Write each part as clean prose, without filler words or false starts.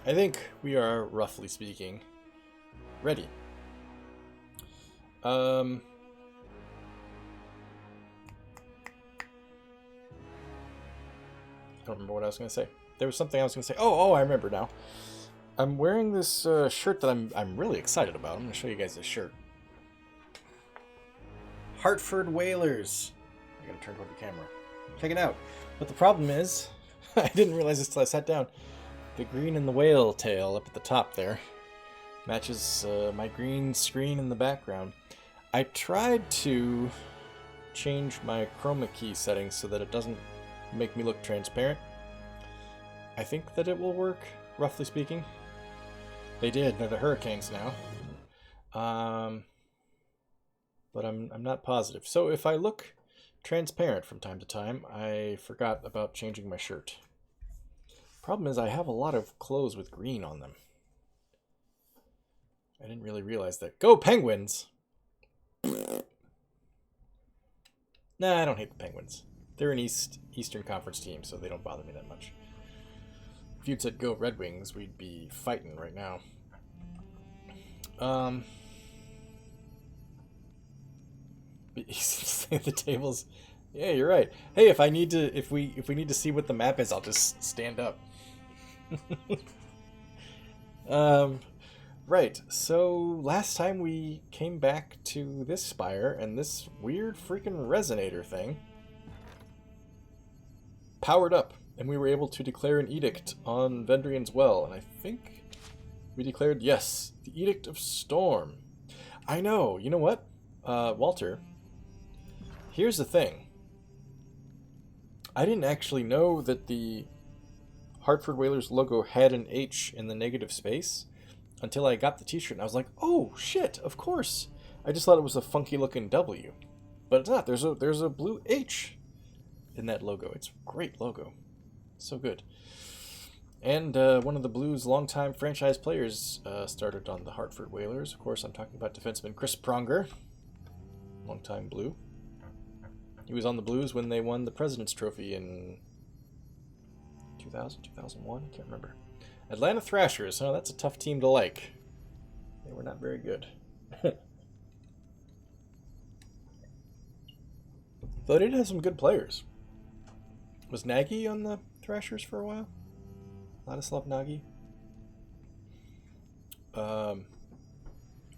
I think we are, roughly speaking, ready. I don't remember what I was going to say. There was something I was going to say. Oh, I remember now. I'm wearing this shirt that I'm really excited about. I'm going to show you guys this shirt. Hartford Whalers. I got to turn toward the camera. Check it out. But the problem is, I didn't realize this till I sat down. The green and the whale tail up at the top there matches my green screen in the background. I tried to change my chroma key settings so that it doesn't make me look transparent. I think that it will work, roughly speaking. They did. They're the Hurricanes now. But I'm not positive. So if I look transparent from time to time, I forgot about changing my shirt. Problem is I have a lot of clothes with green on them. I didn't really realize that. Go Penguins! Nah, I don't hate the Penguins. They're an Eastern Conference team, so they don't bother me that much. If you'd said go Red Wings, we'd be fighting right now. The tables. Yeah, you're right. Hey, if we need to see what the map is, I'll just stand up. Right. So last time we came back to this spire, and this weird freaking resonator thing powered up, and we were able to declare an edict on Vendrian's Well, and I think we declared, yes, the Edict of Storm. I know. You know what, Walter? Here's the thing. I didn't actually know that the Hartford Whalers logo had an H in the negative space until I got the t-shirt, and I was like, oh, shit, of course. I just thought it was a funky-looking W. But it's not. There's a blue H in that logo. It's a great logo. So good. And one of the Blues' longtime franchise players started on the Hartford Whalers. Of course, I'm talking about defenseman Chris Pronger. Longtime Blue. He was on the Blues when they won the President's Trophy in 2000, 2001? I can't remember. Atlanta Thrashers. Oh, that's a tough team to like. They were not very good. Though they did have some good players. Was Nagy on the Thrashers for a while? Ladislav Nagy?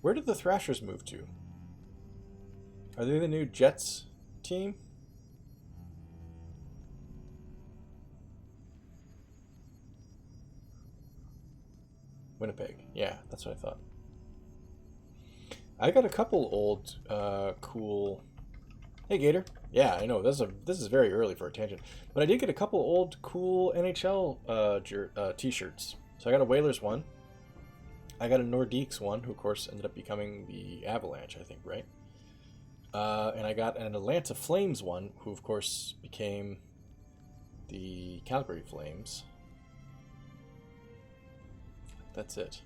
Where did the Thrashers move to? Are they the new Jets team? Winnipeg. Yeah, that's what I thought. I got a couple old, cool... Hey, Gator. Yeah, I know, this is very early for a tangent. But I did get a couple old, cool NHL t-shirts. So I got a Whalers one. I got a Nordiques one, who, of course, ended up becoming the Avalanche, I think, right? And I got an Atlanta Flames one, who, of course, became the Calgary Flames. That's it.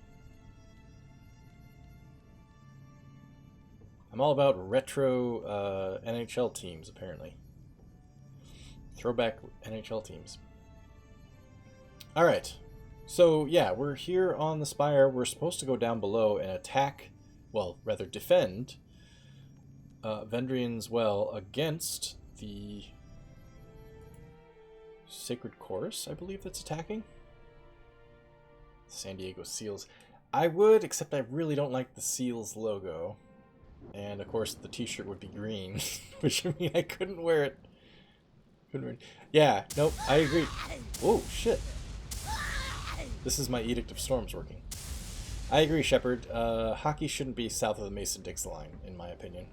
I'm all about retro NHL teams, apparently. Throwback NHL teams. Alright. So, yeah, we're here on the spire. We're supposed to go down below and attack, well, rather defend, Vendrian's Well against the Sacred Chorus, I believe that's attacking. San Diego Seals. I would, except I really don't like the Seals logo. And, of course, the t-shirt would be green, which would mean I couldn't wear it. Yeah, nope, I agree. Whoa, shit. This is my Edict of Storms working. I agree, Shepard. Hockey shouldn't be south of the Mason-Dixon line, in my opinion.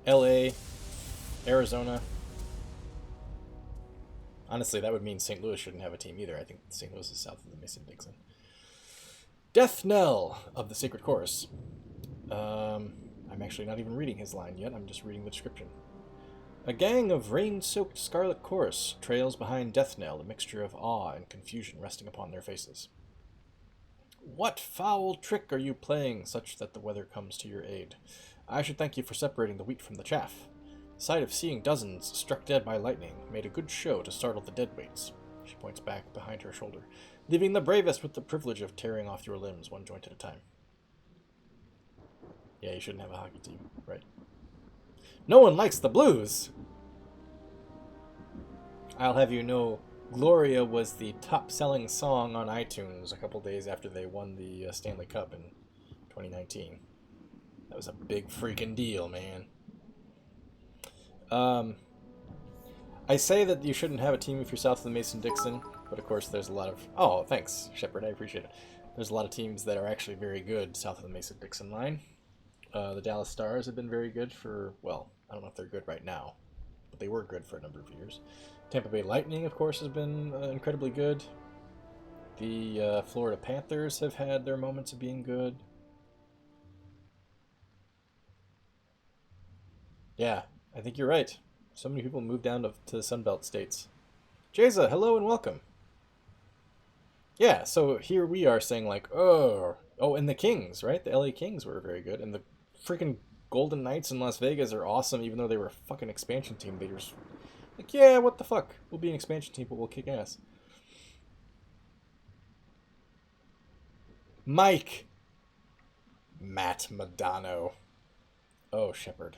LA, Arizona. Honestly, that would mean St. Louis shouldn't have a team either. I think St. Louis is south of the Mason-Dixon. Death Knell of the Sacred Chorus. I'm actually not even reading his line yet. I'm just reading the description. A gang of rain-soaked scarlet chorus trails behind Death Knell, a mixture of awe and confusion resting upon their faces. What foul trick are you playing, such that the weather comes to your aid? I should thank you for separating the wheat from the chaff. The sight of seeing dozens struck dead by lightning made a good show to startle the deadweights. She points back behind her shoulder. Leaving the bravest with the privilege of tearing off your limbs one joint at a time. Yeah, you shouldn't have a hockey team, right? No one likes the Blues! I'll have you know, Gloria was the top-selling song on iTunes a couple days after they won the Stanley Cup in 2019. That was a big freaking deal, man. I say that you shouldn't have a team if you're south of the Mason-Dixon, but of course there's a lot of... Oh, thanks, Shepard, I appreciate it. There's a lot of teams that are actually very good south of the Mason-Dixon line. The Dallas Stars have been very good for... Well, I don't know if they're good right now, but they were good for a number of years. Tampa Bay Lightning, of course, has been incredibly good. The Florida Panthers have had their moments of being good. Yeah, I think you're right. So many people moved down to the Sunbelt states. Jeza, hello and welcome. Yeah, so here we are saying like, oh, and the Kings, right? The LA Kings were very good, and the freaking Golden Knights in Las Vegas are awesome, even though they were a fucking expansion team. They just like, yeah, what the fuck? We'll be an expansion team, but we'll kick ass. Mike. Matt Madano. Oh, Shepard.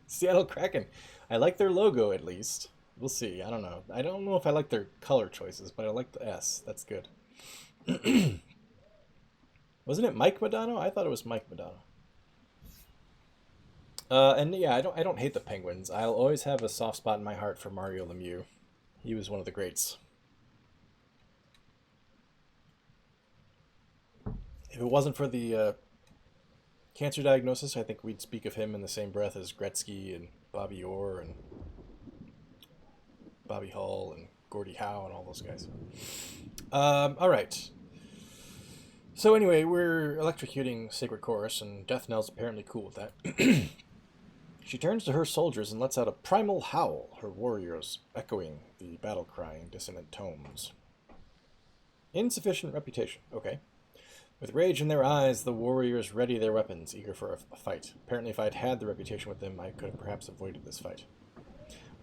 Seattle Kraken. I like their logo at least. We'll see. I don't know. I don't know if I like their color choices, but I like the S. That's good. Wasn't it Mike Madano? I thought it was Mike Madano. And yeah, I don't hate the Penguins. I'll always have a soft spot in my heart for Mario Lemieux. He was one of the greats. If it wasn't for the cancer diagnosis, I think we'd speak of him in the same breath as Gretzky and Bobby Orr and Bobby Hull and Gordie Howe and all those guys. All right. So anyway, we're electrocuting Sacred Chorus, and Death Knell's apparently cool with that. She turns to her soldiers and lets out a primal howl, her warriors echoing the battle cry in dissonant tones. Insufficient reputation. Okay. With rage in their eyes, the warriors ready their weapons, eager for a fight. Apparently, if I'd had the reputation with them, I could have perhaps avoided this fight.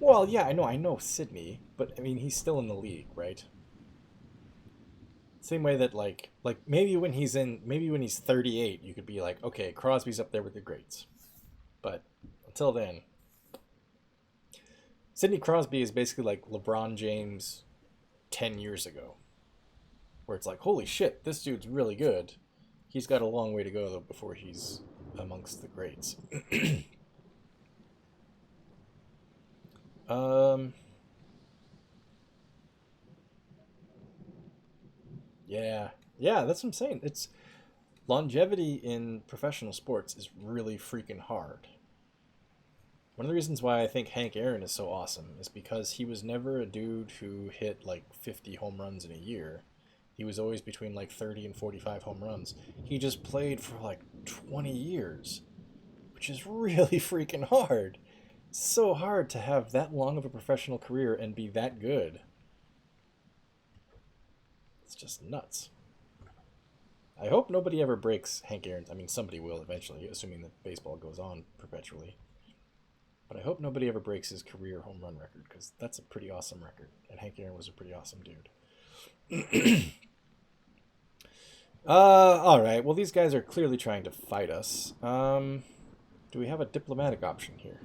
Well, yeah, I know Sydney, but, I mean, he's still in the league, right? Same way that, like maybe when he's 38, you could be like, okay, Crosby's up there with the greats. But until then, Sidney Crosby is basically like LeBron James 10 years ago. Where it's like, holy shit, this dude's really good. He's got a long way to go, though, before he's amongst the greats. Yeah, that's what I'm saying. It's longevity in professional sports is really freaking hard. One of the reasons why I think Hank Aaron is so awesome is because he was never a dude who hit like 50 home runs in a year. He was always between like 30 and 45 home runs. He just played for like 20 years, which is really freaking hard. It's so hard to have that long of a professional career and be that good. It's just nuts. I hope nobody ever breaks Hank Aaron's. I mean, somebody will eventually, assuming that baseball goes on perpetually. But I hope nobody ever breaks his career home run record, because that's a pretty awesome record. And Hank Aaron was a pretty awesome dude. Alright. Well, these guys are clearly trying to fight us. Do we have a diplomatic option here?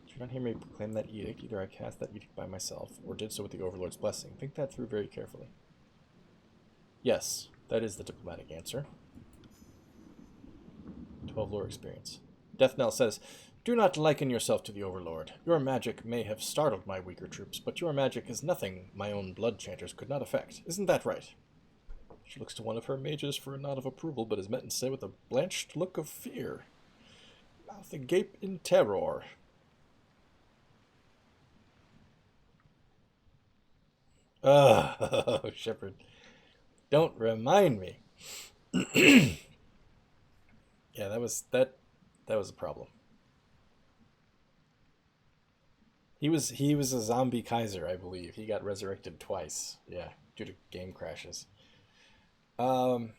Did you not hear me proclaim that edict? Either I cast that edict by myself, or did so with the Overlord's blessing. Think that through very carefully. Yes, that is the diplomatic answer. 12 lore experience. Death Knell says, do not liken yourself to the Overlord. Your magic may have startled my weaker troops, but your magic is nothing my own blood chanters could not affect. Isn't that right? She looks to one of her mages for a nod of approval, but is met instead with a blanched look of fear. Mouth agape in terror. Oh, Shepard. Don't remind me. Yeah, that was a problem. He was a zombie Kaiser, I believe. He got resurrected twice. Yeah, due to game crashes. Gator,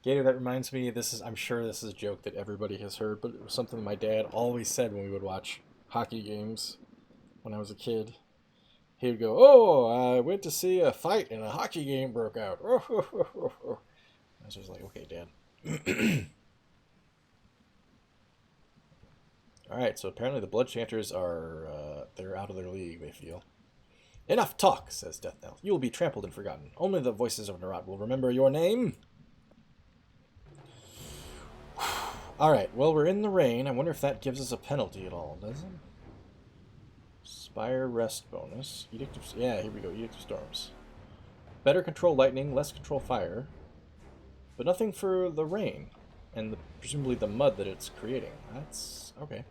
that reminds me, I'm sure this is a joke that everybody has heard, but it was something my dad always said when we would watch hockey games. when I was a kid. He would go, "Oh, I went to see a fight and a hockey game broke out." I was just like, "Okay, Dad." All right, so apparently the Blood Chanters are they're out of their league. They feel. Enough talk, says Death Knell. You will be trampled and forgotten. Only the voices of Narat will remember your name. Alright, well, we're in the rain. I wonder if that gives us a penalty at all, does it? Spire Rest bonus. Edict of... Yeah, here we go. Edict of Storms. Better control lightning, less control fire. But nothing for the rain. And presumably the mud that it's creating. That's... okay.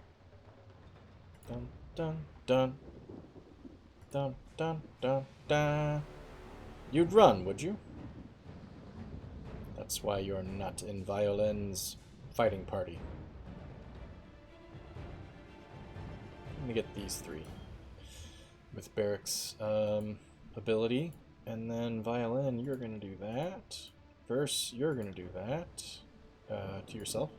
Dun, dun, dun. Dun, dun, dun, dun. You'd run, would you? That's why you're not in Violin's fighting party. I'm gonna get these three. With Barrick's ability. And then Violin, you're gonna do that. Verse, you're gonna do that. To yourself.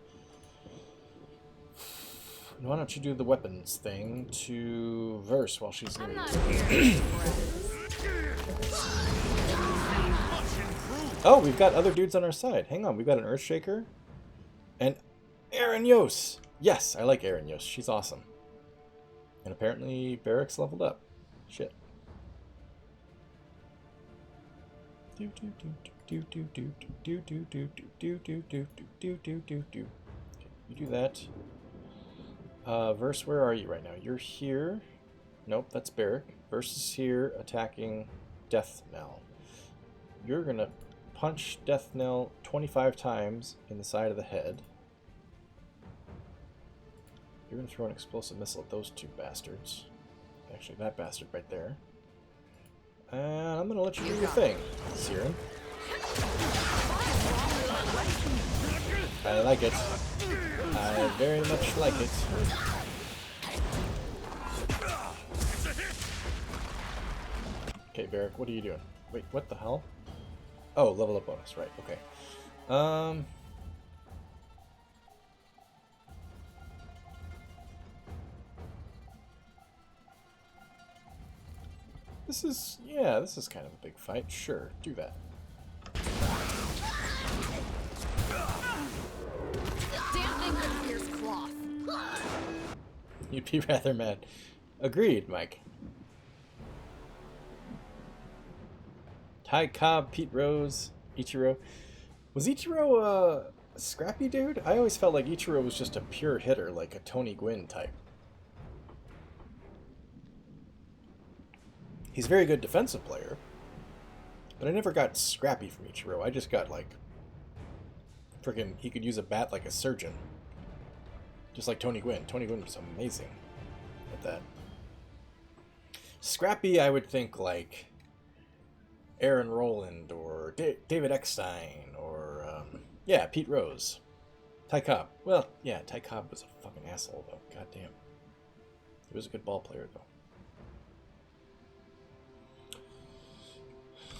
And why don't you do the weapons thing to Verse while she's doing it? Oh, we've got other dudes on our side. Hang on, we've got an Earthshaker. And Aaron Yos. Yes, I like Aaron Yos. She's awesome. And apparently Barrick's leveled up. Shit. You do that. Verse, where are you right now? You're here. Nope, that's Barrick. Verse is here attacking Death Knell. You're gonna punch Death Knell 25 times in the side of the head. You're gonna throw an explosive missile at those two bastards. Actually, that bastard right there. And I'm gonna let you do your thing, Siren. I like it. I very much like it. Okay, Barrick, what are you doing? Wait, what the hell? Oh, level up bonus, right, okay. This is kind of a big fight. Sure, do that. You'd be rather mad. Agreed, Mike. Ty Cobb, Pete Rose, Ichiro. Was Ichiro a scrappy dude? I always felt like Ichiro was just a pure hitter, like a Tony Gwynn type. He's a very good defensive player, but I never got scrappy from Ichiro. I just got like, freaking, he could use a bat like a surgeon. Just like Tony Gwynn. Tony Gwynn was amazing at that. Scrappy, I would think like Aaron Rowland or David Eckstein or, yeah, Pete Rose. Ty Cobb. Well, yeah, Ty Cobb was a fucking asshole, though. God damn. He was a good ball player, though.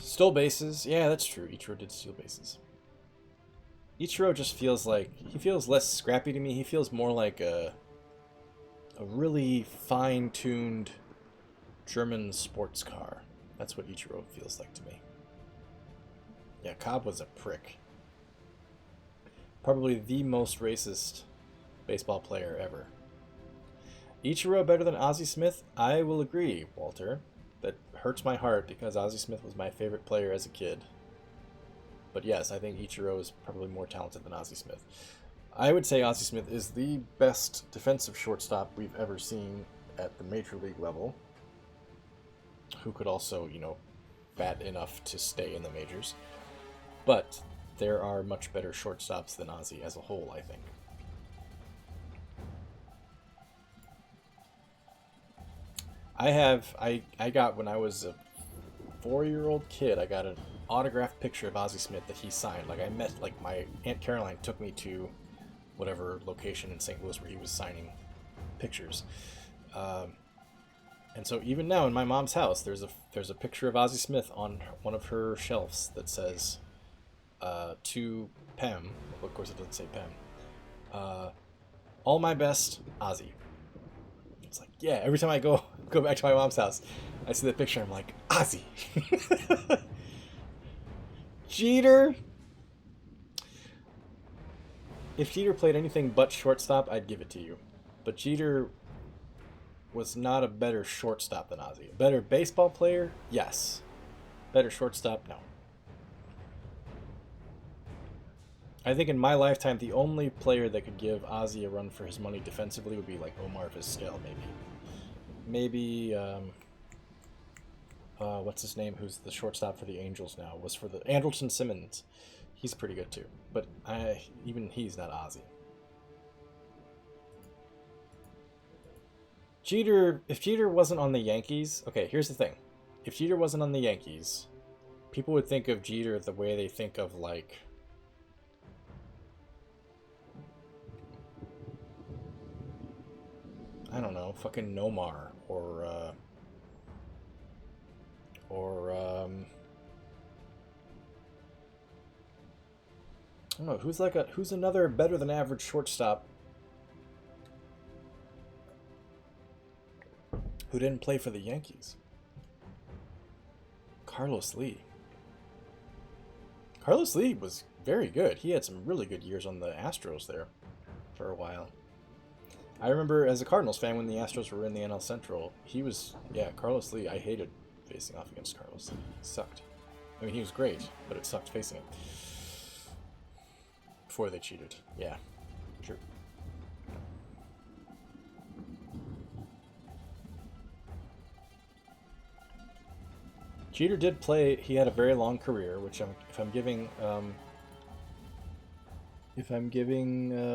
Stole bases. Yeah, that's true. Ichiro did steal bases. Ichiro just feels like... he feels less scrappy to me. He feels more like a really fine-tuned German sports car. That's what Ichiro feels like to me. Yeah, Cobb was a prick. Probably the most racist baseball player ever. Ichiro better than Ozzie Smith? I will agree, Walter. That hurts my heart because Ozzie Smith was my favorite player as a kid. But yes, I think Ichiro is probably more talented than Ozzie Smith. I would say Ozzie Smith is the best defensive shortstop we've ever seen at the major league level. Who could also, you know, bat enough to stay in the majors. But there are much better shortstops than Ozzie as a whole, I think. I got, when I was a 4-year-old kid, I got an autographed picture of Ozzie Smith that he signed. Like, I met, like, my Aunt Caroline took me to whatever location in St. Louis where he was signing pictures. And so even now in my mom's house, there's a picture of Ozzie Smith on one of her shelves that says, to Pam, well, of course it doesn't say Pam, all my best, Ozzie. It's like, yeah, every time I go back to my mom's house, I see the picture, I'm like, Ozzy. Jeter. If Jeter played anything but shortstop, I'd give it to you. But Jeter was not a better shortstop than Ozzy. A better baseball player? Yes. Better shortstop? No. I think in my lifetime, the only player that could give Ozzy a run for his money defensively would be like Omar Vizquel, maybe. Maybe, what's his name, who's the shortstop for the Angels now, was for the Andrelton Simmons. He's pretty good too, but even he's not Ozzy. Jeter, if Jeter wasn't on the Yankees, okay, here's the thing. If Jeter wasn't on the Yankees, people would think of Jeter the way they think of, like, I don't know, fucking Nomar, or I don't know, who's another better than average shortstop who didn't play for the Yankees? Carlos Lee. Carlos Lee was very good. He had some really good years on the Astros there for a while. I remember as a Cardinals fan when the Astros were in the NL Central, he was, yeah, Carlos Lee. I hated facing off against Carlos Lee. It sucked. I mean, he was great, but it sucked facing him. Before they cheated. Yeah, true. Jeter did play, he had a very long career, which if I'm giving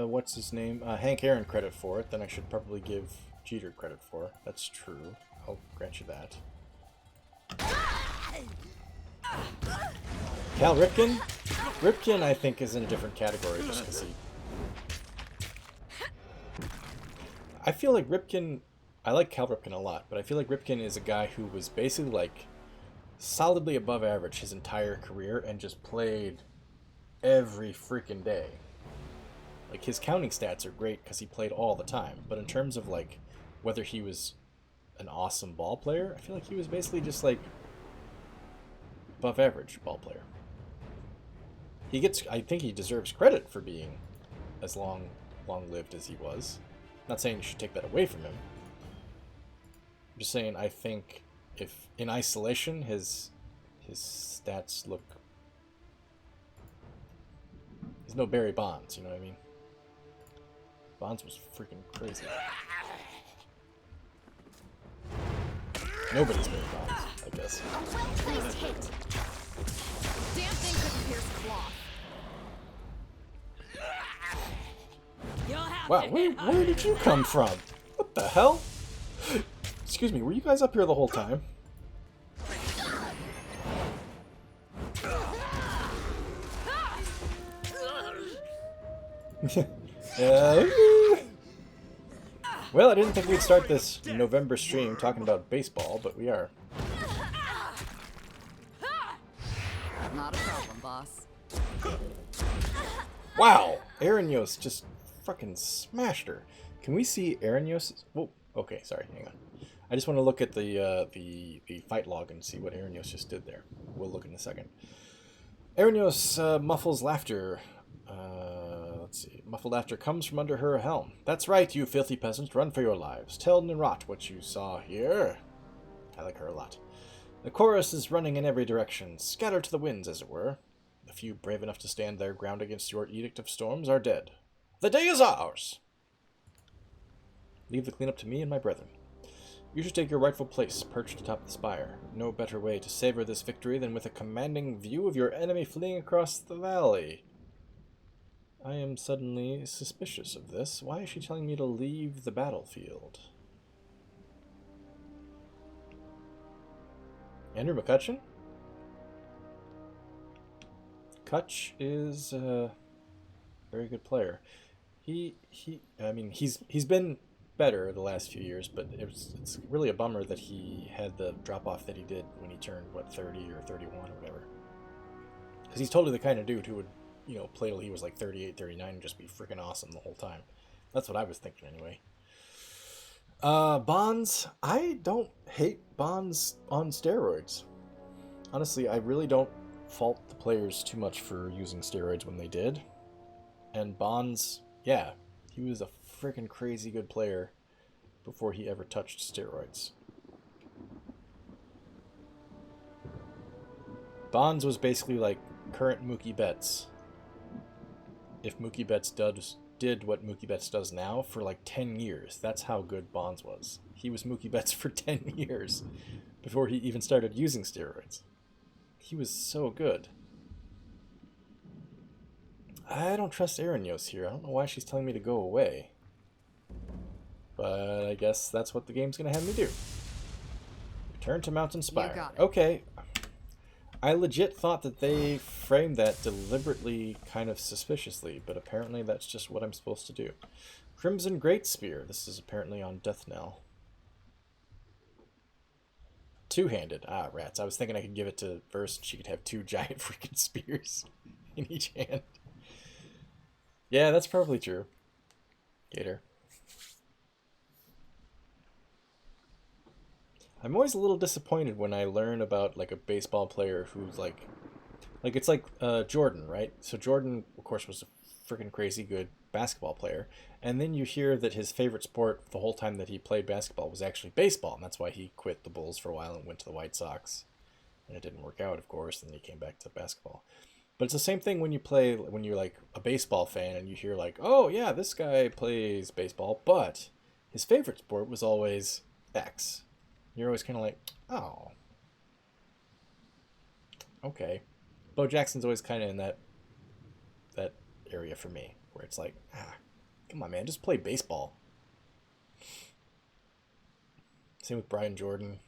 what's his name, Hank Aaron credit for it, then I should probably give Jeter credit for it. That's true. I'll grant you that. Cal Ripken? Ripken, I think, is in a different category just because he... I feel like Ripken... I like Cal Ripken a lot, but I feel like Ripken is a guy who was basically, like, solidly above average his entire career and just played every freaking day. Like, his counting stats are great because he played all the time, but in terms of, like, whether he was an awesome ball player, I feel like he was basically just, like, above average ball player. I think he deserves credit for being as long-lived as he was. Not saying you should take that away from him. I'm just saying I think if in isolation his stats look... He's no Barry Bonds, you know what I mean? Bonds was freaking crazy. Nobody's Barry Bonds, I guess. A well-placed hit. Damn thing couldn't pierce cloth. Wow, where did you come from? What the hell? Excuse me, were you guys up here the whole time? Well, I didn't think we'd start this November stream talking about baseball, but we are. Not a problem, boss. Wow! Araños just fucking smashed her. Can we see Araños? Whoa. Okay, sorry, hang on. I just want to look at the fight log and see what Araños just did there. We'll look in a second. Araños muffles laughter. Let's see. Muffled laughter comes from under her helm. That's right, you filthy peasants. Run for your lives. Tell Nerat what you saw here. I like her a lot. The chorus is running in every direction. Scatter to the winds, as it were. The few brave enough to stand their ground against your edict of storms are dead. The day is ours! Leave the cleanup to me and my brethren. You should take your rightful place, perched atop the spire. No better way to savor this victory than with a commanding view of your enemy fleeing across the valley. I am suddenly suspicious of this. Why is she telling me to leave the battlefield? Andrew McCutcheon? Kutch is a very good player. I mean, he's been better the last few years, but it's really a bummer that he had the drop-off that he did when he turned, what, 30 or 31 or whatever. Because he's totally the kind of dude who would, you know, play till he was like 38, 39 and just be freaking awesome the whole time. That's what I was thinking anyway. Bonds. I don't hate Bonds on steroids. Honestly, I really don't fault the players too much for using steroids when they did. And Bonds, yeah, he was a freaking crazy good player before he ever touched steroids. Bonds was basically like current Mookie Betts. If Mookie Betts did what Mookie Betts does now for like 10 years, that's how good Bonds was. He was Mookie Betts for 10 years before he even started using steroids. He was so good. I don't trust Aranyos here. I don't know why she's telling me to go away. But I guess that's what the game's going to have me do. Return to Mountain Spire. Okay. I legit thought that they framed that deliberately kind of suspiciously, but apparently that's just what I'm supposed to do. Crimson Great Spear. This is apparently on Death Knell. Two-handed. Ah, rats. I was thinking I could give it to Verse and she could have two giant freaking spears in each hand. Yeah, that's probably true. Gator. I'm always a little disappointed when I learn about like a baseball player who's like it's like Jordan, right? So Jordan, of course, was a freaking crazy good basketball player, and then you hear that his favorite sport the whole time that he played basketball was actually baseball, and that's why he quit the Bulls for a while and went to the White Sox, and it didn't work out, of course, and then he came back to basketball. But it's the same thing when you're like a baseball fan and you hear like, oh yeah, this guy plays baseball, but his favorite sport was always X. You're always kind of like, oh, okay. Bo Jackson's always kind of in that area for me, where it's like, come on, man, just play baseball. Same with Brian Jordan.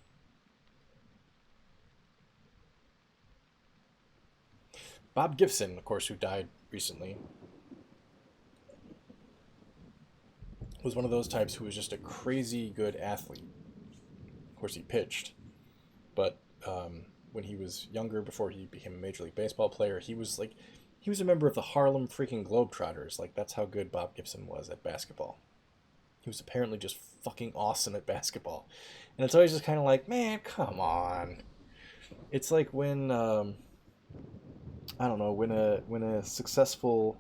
Bob Gibson, of course, who died recently, was one of those types who was just a crazy good athlete. Of course, he pitched, but when he was younger, before he became a Major League Baseball player, he was a member of the Harlem freaking Globetrotters. Like, that's how good Bob Gibson was at basketball. He was apparently just fucking awesome at basketball. And it's always just kind of like, man, come on. It's like when, I don't know, when a successful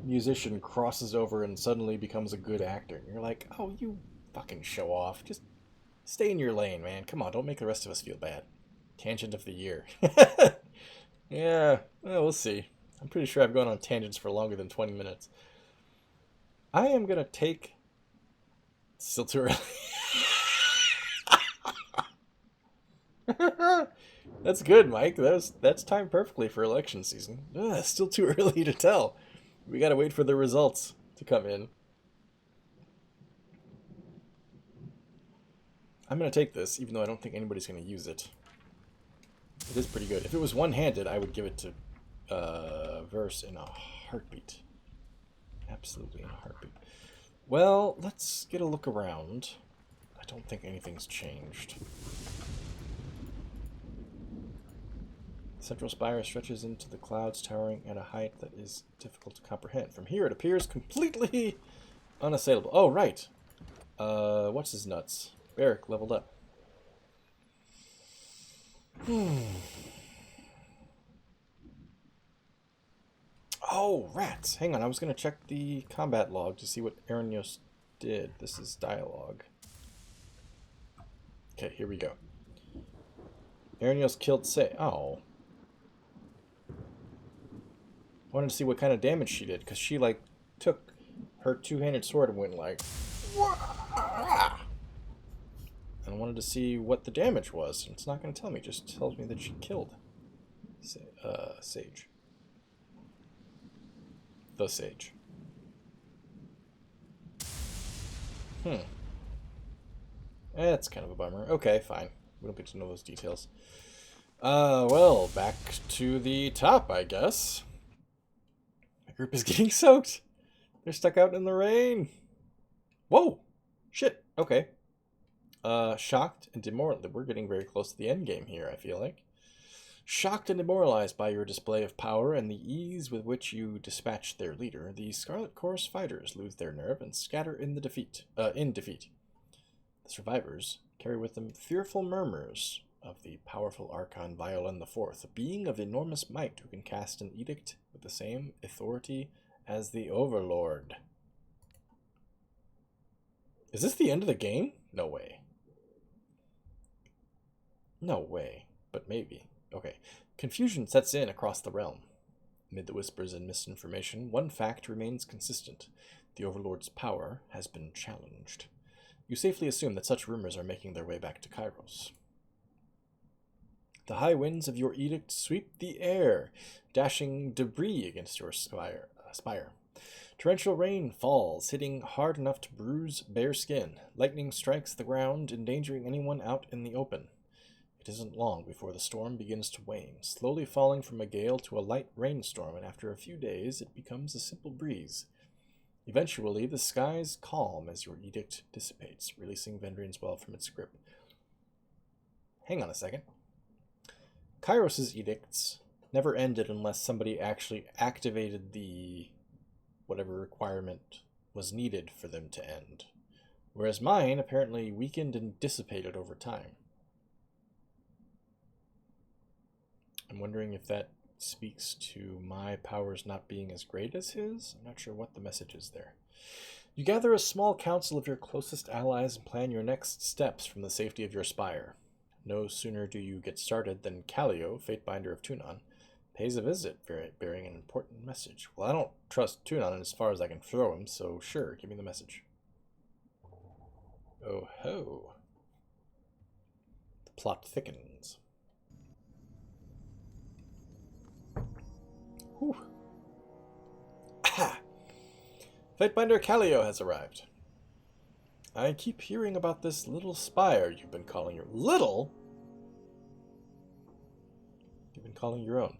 musician crosses over and suddenly becomes a good actor. And you're like, oh, you fucking show off. Just stay in your lane, man. Come on, don't make the rest of us feel bad. Tangent of the year. Yeah, well, we'll see. I'm pretty sure I've gone on tangents for longer than 20 minutes. I am going to take... Still too early. That's good, Mike. That's timed perfectly for election season. Still too early to tell. We got to wait for the results to come in. I'm going to take this, even though I don't think anybody's going to use it. It is pretty good. If it was one-handed, I would give it to Verse in a heartbeat. Absolutely in a heartbeat. Well, let's get a look around. I don't think anything's changed. Central spire stretches into the clouds, towering at a height that is difficult to comprehend. From here, it appears completely unassailable. Oh, right. What's his nuts? Barrick leveled up. Oh, rats. Hang on, I was going to check the combat log to see what Aranyos did. This is dialogue. Okay, here we go. Aranyos killed Oh. I wanted to see what kind of damage she did, because she, like, took her two-handed sword and went like... And I wanted to see what the damage was. And it's not going to tell me, it just tells me that she killed Sage. The Sage. That's kind of a bummer. Okay, fine. We don't get to know those details. Well, back to the top, I guess. My group is getting soaked. They're stuck out in the rain. Whoa! Shit. Okay. Shocked and demoralized. We're getting very close to the end game here, I feel like. Shocked and demoralized by your display of power and the ease with which you dispatch their leader, the Scarlet Chorus fighters lose their nerve and scatter in defeat. The survivors carry with them fearful murmurs of the powerful Archon Violin IV, a being of enormous might who can cast an edict with the same authority as the Overlord. Is this the end of the game? No way. No way, but maybe. Okay. Confusion sets in across the realm. Amid the whispers and misinformation, one fact remains consistent. The Overlord's power has been challenged. You safely assume that such rumors are making their way back to Kairos. The high winds of your edict sweep the air, dashing debris against your spire. Torrential rain falls, hitting hard enough to bruise bare skin. Lightning strikes the ground, endangering anyone out in the open. It isn't long before the storm begins to wane, slowly falling from a gale to a light rainstorm, and after a few days it becomes a simple breeze. Eventually, the skies calm as your edict dissipates, releasing Vendrian's Well from its grip. Hang on a second. Kairos' edicts never ended unless somebody actually activated the whatever requirement was needed for them to end, whereas mine apparently weakened and dissipated over time. I'm wondering if that speaks to my powers not being as great as his. I'm not sure what the message is there. You gather a small council of your closest allies and plan your next steps from the safety of your spire. No sooner do you get started than Callio, Fatebinder of Tunon, pays a visit, bearing an important message. Well, I don't trust Tunon as far as I can throw him, so sure, give me the message. Oh ho. The plot thickens. Whew. Aha! Fatebinder Callio has arrived. I keep hearing about this little spire you've been calling your... Little? You've been calling your own.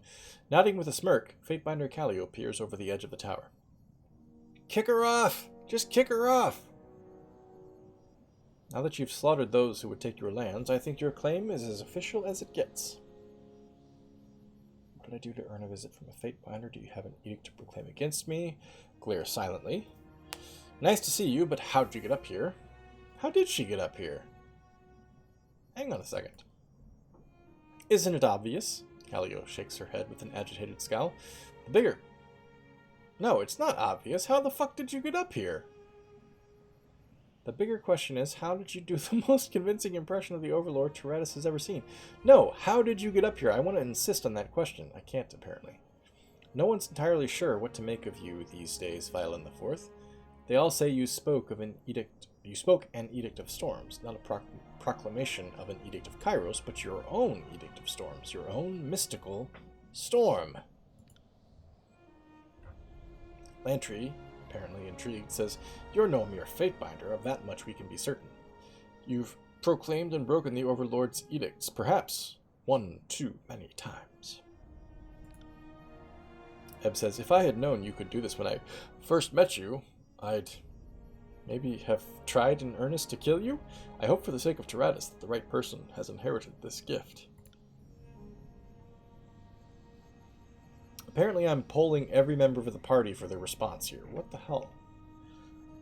Nodding with a smirk, Fatebinder Callio peers over the edge of the tower. Kick her off! Just kick her off! Now that you've slaughtered those who would take your lands, I think your claim is as official as it gets. What did I do to earn a visit from a Fatebinder? Do you have an edict to proclaim against me? Glare silently. Nice to see you, but how'd you get up here? How did she get up here? Hang on a second. Isn't it obvious? Callio shakes her head with an agitated scowl. The bigger... No, it's not obvious. How the fuck did you get up here? The bigger question is, how did you do the most convincing impression of the Overlord Tyranny has ever seen? No, how did you get up here? I want to insist on that question. I can't, apparently. No one's entirely sure what to make of you these days, Violin IV. They all say you spoke an edict of storms, not a proclamation of an edict of Kairos, but your own edict of storms, your own mystical storm. Lantry, apparently intrigued, says, You're no mere Fatebinder, of that much we can be certain. You've proclaimed and broken the Overlord's edicts, perhaps one too many times. Ebb says, If I had known you could do this when I first met you, I'd maybe have tried in earnest to kill you. I hope for the sake of Tyrannis that the right person has inherited this gift. Apparently I'm polling every member of the party for their response here. What the hell?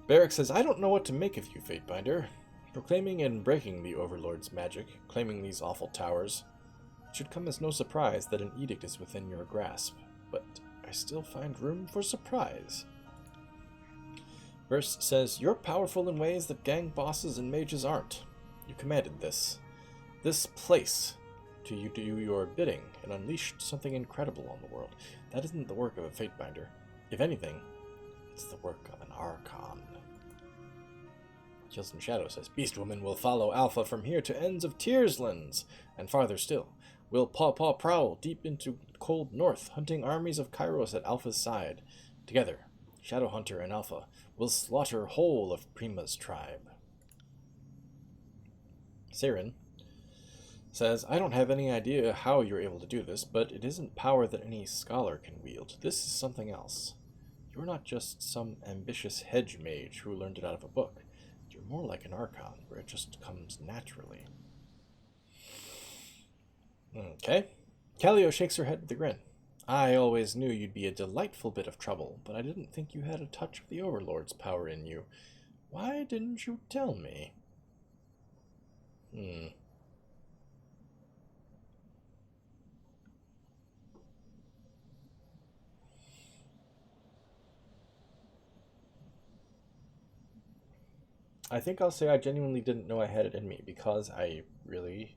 Barrack says, I don't know what to make of you, Fatebinder. Proclaiming and breaking the Overlord's magic, claiming these awful towers. It should come as no surprise that an edict is within your grasp, but I still find room for surprise. Verse says, You're powerful in ways that gang bosses and mages aren't. You commanded this place, to do your bidding, and unleashed something incredible on the world. That isn't the work of a Fatebinder. If anything, it's the work of an Archon. Chills in Shadow says, Beastwoman will follow Alpha from here to ends of Tierslands, and farther still. We'll paw prowl deep into cold north, hunting armies of Kairos at Alpha's side. Together, Shadowhunter and Alpha will slaughter whole of Prima's tribe. Siren says, I don't have any idea how you're able to do this, but it isn't power that any scholar can wield. This is something else. You're not just some ambitious hedge mage who learned it out of a book. You're more like an Archon, where it just comes naturally. Okay. Callio shakes her head with a grin. I always knew you'd be a delightful bit of trouble, but I didn't think you had a touch of the Overlord's power in you. Why didn't you tell me? Hmm. I think I'll say I genuinely didn't know I had it in me because I really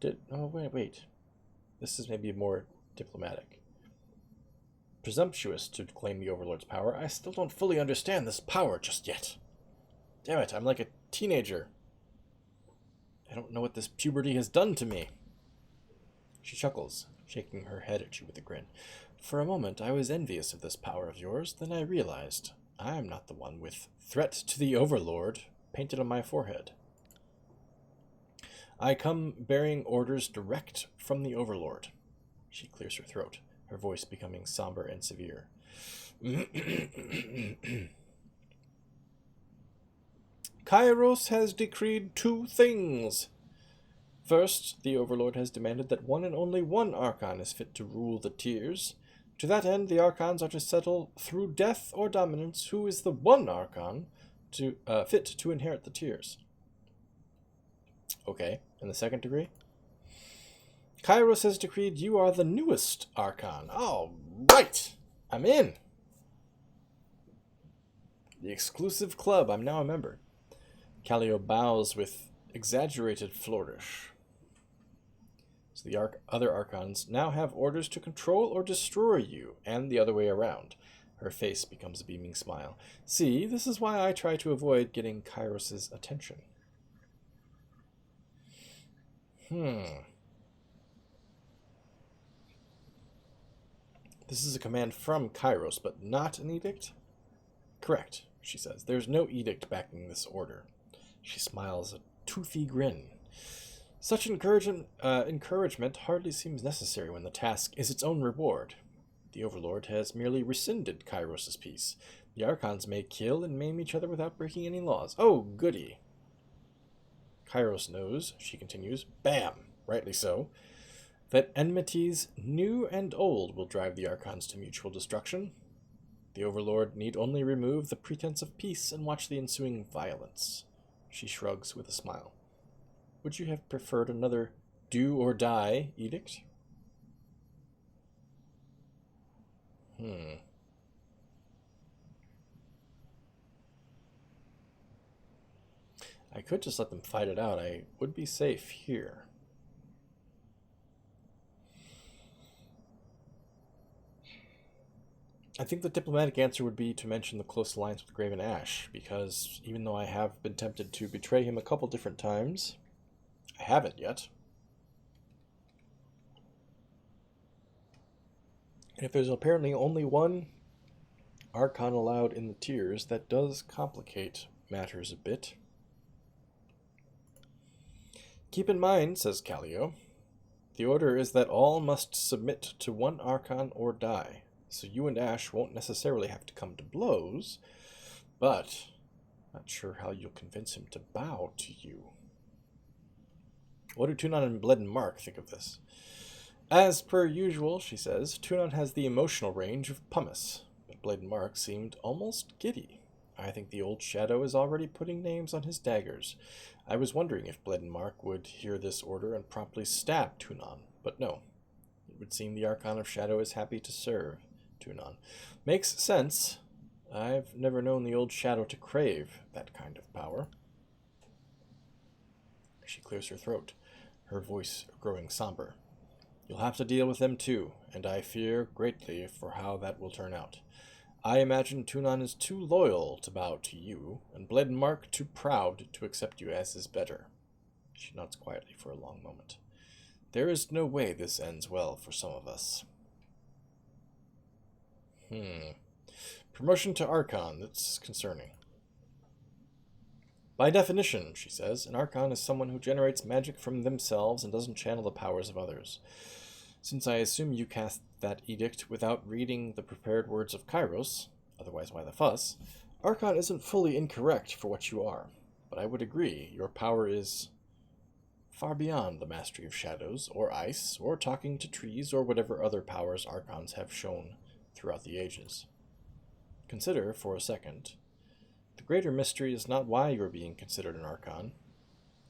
did. Oh, wait. This is maybe more diplomatic. Presumptuous to claim the Overlord's power. I still don't fully understand this power just yet. Damn it, I'm like a teenager. I don't know what this puberty has done to me. She chuckles, shaking her head at you with a grin. For a moment, I was envious of this power of yours, then I realized I am not the one with "Threat to the Overlord" painted on my forehead. I come bearing orders direct from the Overlord. She clears her throat, her voice becoming somber and severe. Kairos has decreed two things. First, the Overlord has demanded that one and only one Archon is fit to rule the tiers. To that end, the Archons are to settle through death or dominance who is the one Archon fit to inherit the tiers. Okay, and the second degree? Kairos has decreed you are the newest Archon. All right, I'm in. The exclusive club. I'm now a member. Callio bows with exaggerated flourish. So the other Archons now have orders to control or destroy you, and the other way around. Her face becomes a beaming smile. See, this is why I try to avoid getting Kairos' attention. This is a command from Kairos, but not an edict? Correct, she says. There's no edict backing this order. She smiles a toothy grin. Such encouragement hardly seems necessary when the task is its own reward. The Overlord has merely rescinded Kairos' peace. The Archons may kill and maim each other without breaking any laws. Oh, goody. Kairos knows, she continues, bam, rightly so, that enmities new and old will drive the Archons to mutual destruction. The Overlord need only remove the pretense of peace and watch the ensuing violence. She shrugs with a smile. Would you have preferred another do or die edict? I could just let them fight it out. I would be safe here. I think the diplomatic answer would be to mention the close alliance with Graven Ash, because even though I have been tempted to betray him a couple different times, I haven't yet. And if there's apparently only one Archon allowed in the tiers, that does complicate matters a bit. Keep in mind, says Callio, the order is that all must submit to one Archon or die. So you and Ash won't necessarily have to come to blows, but not sure how you'll convince him to bow to you. What do Tunon and Bled and Mark think of this? As per usual, she says, Tunon has the emotional range of pumice, but Bled and Mark seemed almost giddy. I think the old shadow is already putting names on his daggers. I was wondering if Bled and Mark would hear this order and promptly stab Tunon, but no. It would seem the Archon of Shadow is happy to serve Tunon. Makes sense. I've never known the old shadow to crave that kind of power. She clears her throat, her voice growing somber. You'll have to deal with them too, and I fear greatly for how that will turn out. I imagine Tunon is too loyal to bow to you, and Bled and Mark too proud to accept you as his better. She nods quietly for a long moment. There is no way this ends well for some of us. Promotion to Archon, that's concerning. By definition, she says, an Archon is someone who generates magic from themselves and doesn't channel the powers of others. Since I assume you cast that edict without reading the prepared words of Kairos, otherwise why the fuss, Archon isn't fully incorrect for what you are, but I would agree your power is far beyond the mastery of shadows, or ice, or talking to trees, or whatever other powers Archons have shown throughout the ages. Consider, for a second, the greater mystery is not why you are being considered an Archon,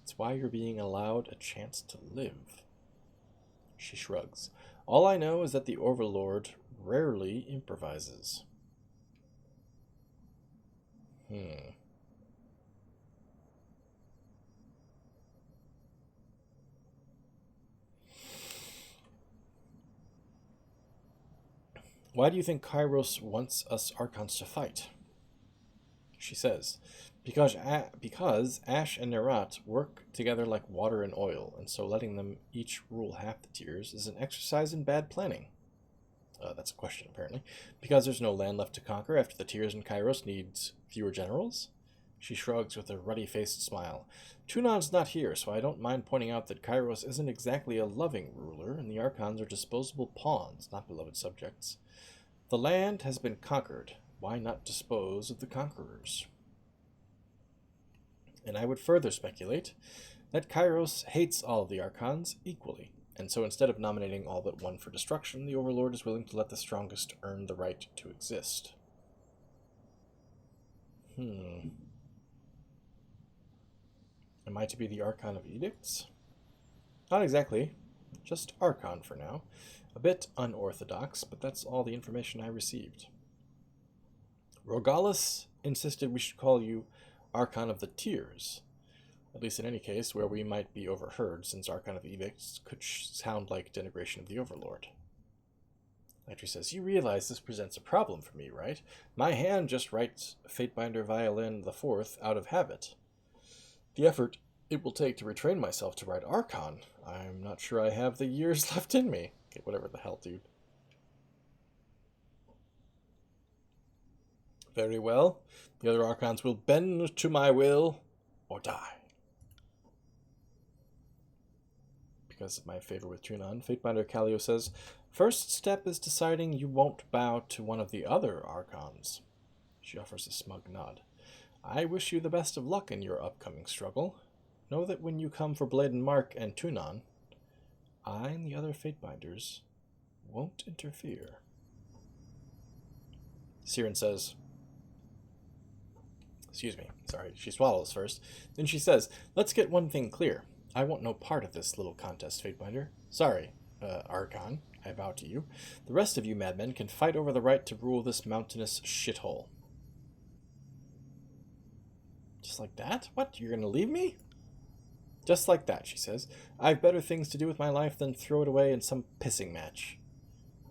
It's why you're being allowed a chance to live. She shrugs. All I know is that the Overlord rarely improvises. Why do you think Kairos wants us Archons to fight? She says, because Ash and Nerat work together like water and oil, and so letting them each rule half the tiers is an exercise in bad planning. That's a question, apparently. Because there's no land left to conquer after the tiers in Kairos needs fewer generals? She shrugs with a ruddy-faced smile. Tunan's not here, so I don't mind pointing out that Kairos isn't exactly a loving ruler, and the Archons are disposable pawns, not beloved subjects. The land has been conquered. Why not dispose of the conquerors? And I would further speculate that Kairos hates all of the Archons equally, and so instead of nominating all but one for destruction, the Overlord is willing to let the strongest earn the right to exist. Am I to be the Archon of Edicts? Not exactly. Just Archon for now. A bit unorthodox, but that's all the information I received. Rogalis insisted we should call you Archon of the Tiers, at least in any case where we might be overheard, since Archon of Edicts could sound like denigration of the Overlord. Lightry says, you realize this presents a problem for me, right? My hand just writes Fatebinder Violin the Fourth out of habit. The effort it will take to retrain myself to write Archon, I'm not sure I have the years left in me. Okay, whatever the hell, dude. Very well. The other Archons will bend to my will or die. Because of my favor with Tunon, Fatebinder Callio says, first step is deciding you won't bow to one of the other Archons. She offers a smug nod. I wish you the best of luck in your upcoming struggle. Know that when you come for Blade and Mark and Tunon, I and the other Fatebinders won't interfere. Siren says, excuse me, sorry, she swallows first. Then she says, let's get one thing clear. I want no part of this little contest, Fatebinder. Sorry, Archon, I bow to you. The rest of you madmen can fight over the right to rule this mountainous shithole. Just like that? What, you're gonna leave me? Just like that, she says. I've better things to do with my life than throw it away in some pissing match.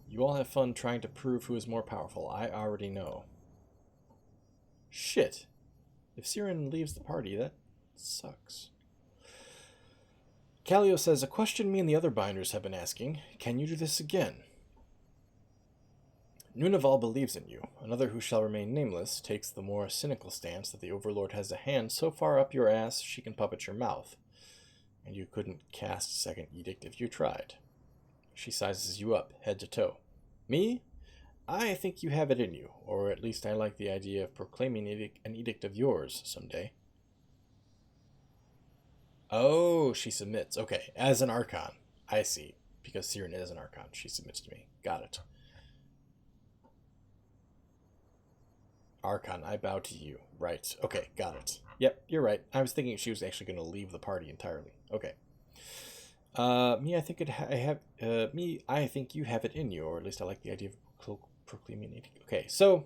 You all have fun trying to prove who is more powerful. I already know. Shit. If Siren leaves the party, that sucks. Callio says, a question me and the other binders have been asking. Can you do this again? Nunaval believes in you. Another who shall remain nameless takes the more cynical stance that the Overlord has a hand so far up your ass she can puppet your mouth. And you couldn't cast Second Edict if you tried. She sizes you up, head to toe. Me? I think you have it in you, or at least I like the idea of proclaiming an edict of yours someday. Oh, she submits. Okay, as an Archon. I see. Because Siren is an Archon. She submits to me. Got it. Archon, I bow to you. Right. Okay, got it. Yep, you're right. I was thinking she was actually going to leave the party entirely. Okay. I think you have it in you, or at least I like the idea of proclaiming it. Okay, so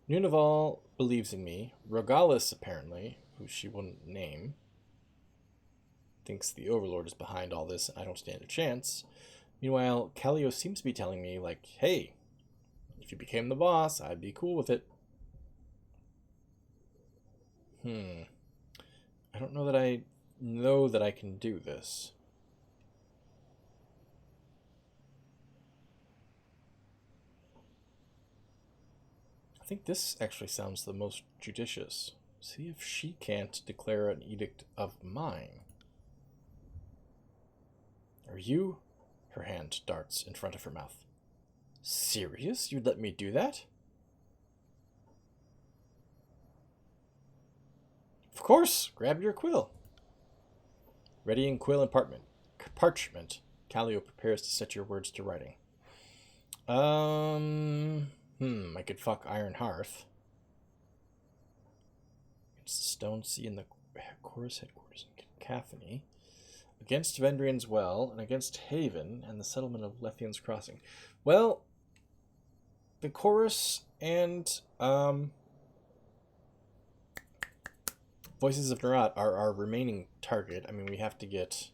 Nunaval believes in me. Rogalis, apparently, who she wouldn't name, thinks the Overlord is behind all this, and I don't stand a chance. Meanwhile, Callio seems to be telling me, like, hey, if you became the boss, I'd be cool with it. I don't know that I can do this. I think this actually sounds the most judicious. See if she can't declare an edict of mine. Are you? Her hand darts in front of her mouth. Serious? You'd let me do that? Of course! Grab your quill. Readying quill and parchment. Callio prepares to set your words to writing. I could fuck Iron Hearth. It's the Stone Sea and the Chorus headquarters in Cacophony, against Vendrian's Well, and against Haven and the settlement of Lethian's Crossing. Well, the Chorus and Voices of Nerat are our remaining target. I mean, we have to get...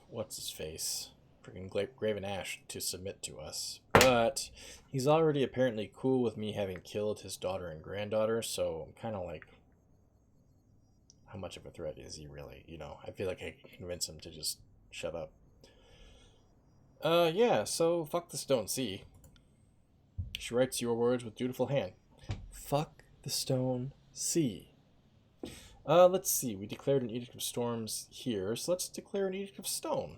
What's his face? Freaking Graven Ash to submit to us. But he's already apparently cool with me having killed his daughter and granddaughter, so I'm kind of like... How much of a threat is he really? You know, I feel like I can convince him to just shut up. Yeah, so fuck the Stone Sea. She writes your words with dutiful hand. Fuck the Stone Sea. Let's see. We declared an Edict of Storms here, so let's declare an Edict of Stone.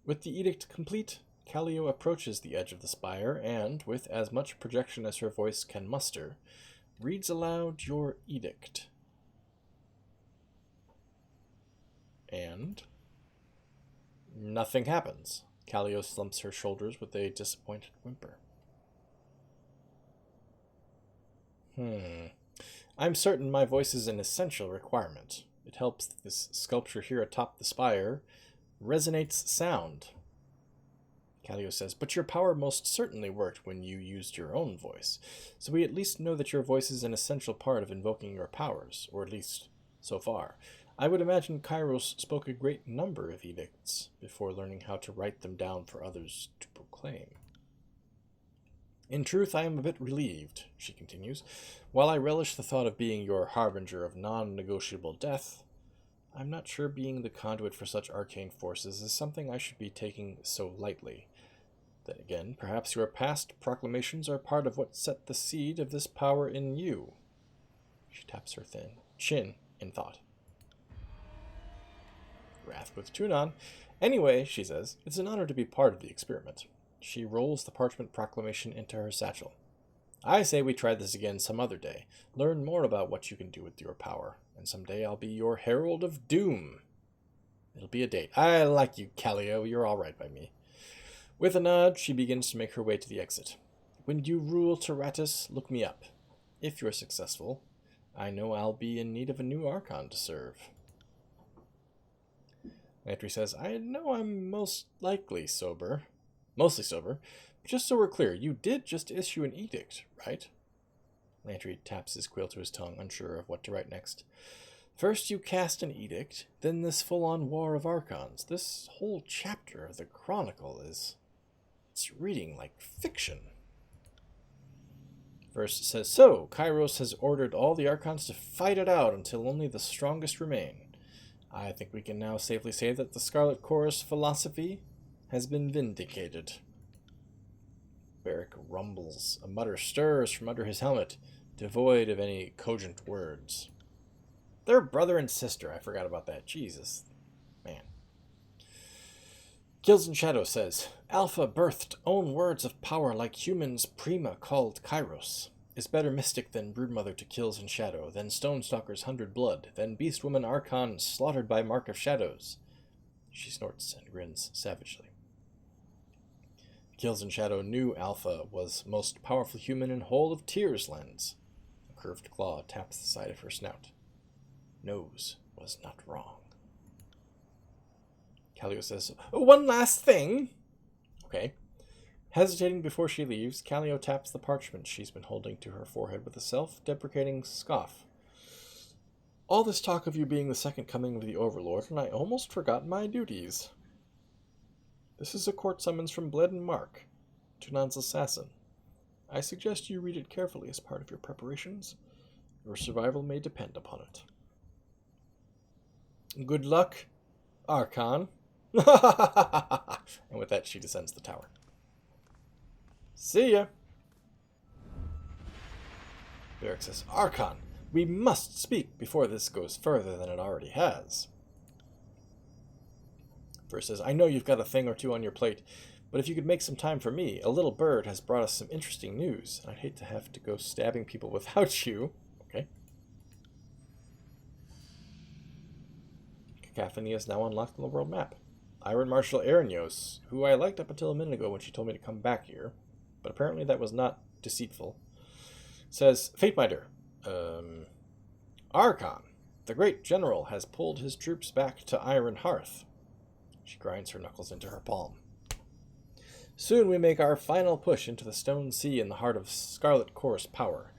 With the edict complete, Callio approaches the edge of the spire and, with as much projection as her voice can muster, reads aloud your edict. And nothing happens. Callio slumps her shoulders with a disappointed whimper. I'm certain my voice is an essential requirement. It helps that this sculpture here atop the spire resonates sound. Callio says, but your power most certainly worked when you used your own voice, so we at least know that your voice is an essential part of invoking your powers, or at least so far. I would imagine Kairos spoke a great number of edicts before learning how to write them down for others to proclaim. In truth, I am a bit relieved, she continues. While I relish the thought of being your harbinger of non-negotiable death, I'm not sure being the conduit for such arcane forces is something I should be taking so lightly. Then again, perhaps your past proclamations are part of what set the seed of this power in you. She taps her thin chin in thought. Wrath with Tunon. Anyway, she says, it's an honor to be part of the experiment. She rolls the parchment proclamation into her satchel. I say we try this again some other day. Learn more about what you can do with your power, and someday I'll be your Herald of Doom. It'll be a date. I like you, Callio. You're all right by me. With a nod, she begins to make her way to the exit. When you rule Tyratus, look me up. If you're successful, I know I'll be in need of a new Archon to serve. Lantry says, I know I'm mostly sober. But just so we're clear, you did just issue an edict, right? Lantry taps his quill to his tongue, unsure of what to write next. First you cast an edict, then this full-on war of Archons. This whole chapter of the Chronicle it's reading like fiction. Verse says, so, Kairos has ordered all the Archons to fight it out until only the strongest remain. I think we can now safely say that the Scarlet Chorus philosophy has been vindicated. Beric rumbles. A mutter stirs from under his helmet, devoid of any cogent words. They're brother and sister. I forgot about that. Jesus. Man. Kills in Shadow says, Alpha birthed own words of power like humans Prima called Kairos. Is better mystic than Broodmother to Kills in Shadow, than Stonestalker's 100 Blood, than Beastwoman Archon slaughtered by Mark of Shadows. She snorts and grins savagely. Kills in Shadow knew Alpha was most powerful human in whole of Tyr's lands. A curved claw taps the side of her snout. Nose was not wrong. Callio says, one last thing. Okay. Hesitating before she leaves, Callio taps the parchment she's been holding to her forehead with a self-deprecating scoff. All this talk of you being the second coming of the Overlord, and I almost forgot my duties. This is a court summons from Bled and Mark, Tunan's assassin. I suggest you read it carefully as part of your preparations. Your survival may depend upon it. Good luck, Archon. And with that, she descends the tower. See ya. Beric says, Archon, we must speak before this goes further than it already has. First says, I know you've got a thing or two on your plate, but if you could make some time for me, a little bird has brought us some interesting news. I'd hate to have to go stabbing people without you. Okay. Cacophony is now unlocked on the world map. Iron Marshal Erinios, who I liked up until a minute ago when she told me to come back here, but apparently that was not deceitful, says, Fateminder, Archon, the great general, has pulled his troops back to Iron Hearth. She grinds her knuckles into her palm. Soon we make our final push into the Stone Sea in the heart of Scarlet Chorus power.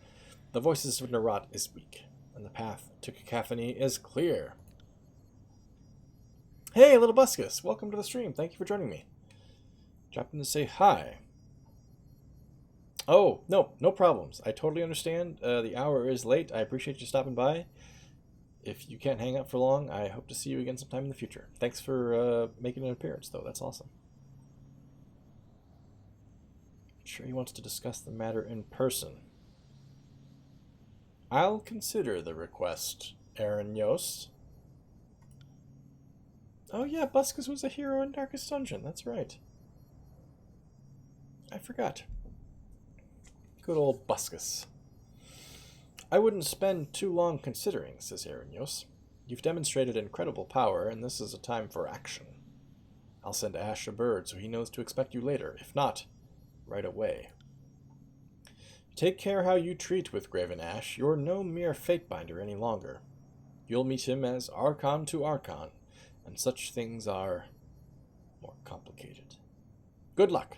The voices of Narat is weak, and the path to Cacophony is clear. Hey, little Buscus, welcome to the stream. Thank you for joining me. Drop in to say hi. Oh, no problems. I totally understand. The hour is late. I appreciate you stopping by. If you can't hang out for long, I hope to see you again sometime in the future. Thanks for making an appearance, though. That's awesome. Sure he wants to discuss the matter in person. I'll consider the request, Aranyos. Oh yeah, Buscus was a hero in Darkest Dungeon. That's right. I forgot. Good old Buscus. I wouldn't spend too long considering, says Aranyos. You've demonstrated incredible power, and this is a time for action. I'll send Ash a bird so he knows to expect you later. If not, right away. Take care how you treat with Graven Ash. You're no mere Fatebinder any longer. You'll meet him as Archon to Archon, and such things are more complicated. Good luck.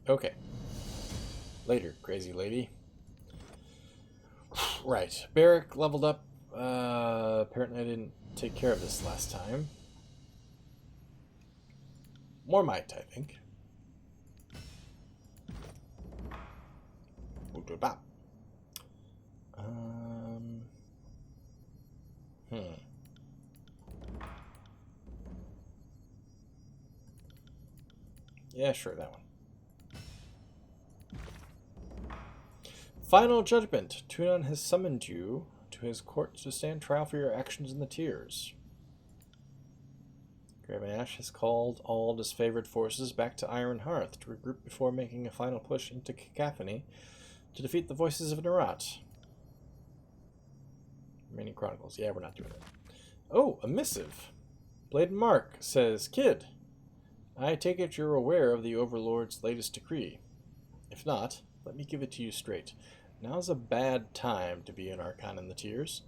Okay. Later, crazy lady. Right. Barrack leveled up. Apparently I didn't take care of this last time. More might, I think. Yeah, sure, that one. Final judgment. Tunon has summoned you to his court to stand trial for your actions in the Tiers. Graven Ash has called all disfavored forces back to Iron Hearth to regroup before making a final push into Cacophony to defeat the voices of Narat. Remaining Chronicles. Yeah, we're not doing it. Oh, a missive. Blade Mark says, Kid, I take it you're aware of the Overlord's latest decree. If not, let me give it to you straight. Now's a bad time to be an Archon in the Tiers.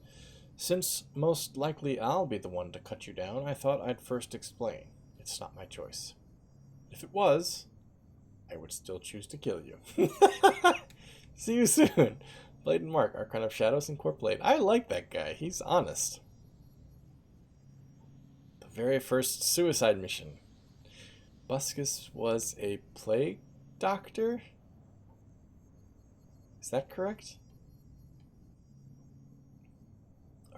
Since most likely I'll be the one to cut you down, I thought I'd first explain. It's not my choice. If it was, I would still choose to kill you. See you soon. Blade and Mark, Archon of Shadows and Court Blade. I like that guy. He's honest. The very first suicide mission. Buscus was a plague doctor? Is that correct?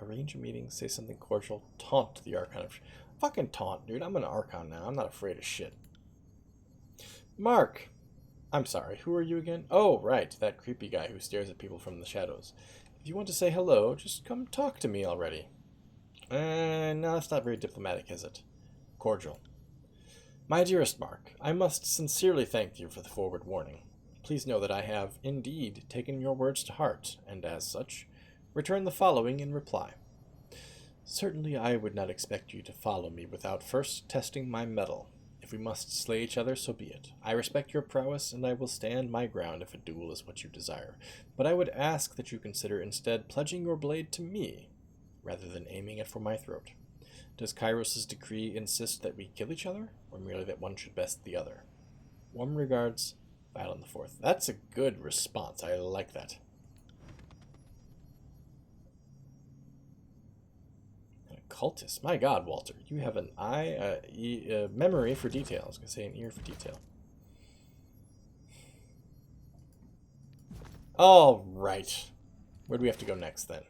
Arrange a meeting, say something cordial, taunt the Archon of... Fucking taunt, dude. I'm an Archon now. I'm not afraid of shit. Mark! I'm sorry, who are you again? Oh, right, that creepy guy who stares at people from the shadows. If you want to say hello, just come talk to me already. No, that's not very diplomatic, is it? Cordial. My dearest Mark, I must sincerely thank you for the forward warning. Please know that I have, indeed, taken your words to heart, and as such, return the following in reply. Certainly I would not expect you to follow me without first testing my mettle. If we must slay each other, so be it. I respect your prowess, and I will stand my ground if a duel is what you desire. But I would ask that you consider instead pledging your blade to me, rather than aiming it for my throat. Does Kairos' decree insist that we kill each other, or merely that one should best the other? Warm regards, Violet the Fourth. That's a good response. I like that. Cultist. My God, Walter, you have an memory for detail. I was going to say an ear for detail. All right. Where do we have to go next, then?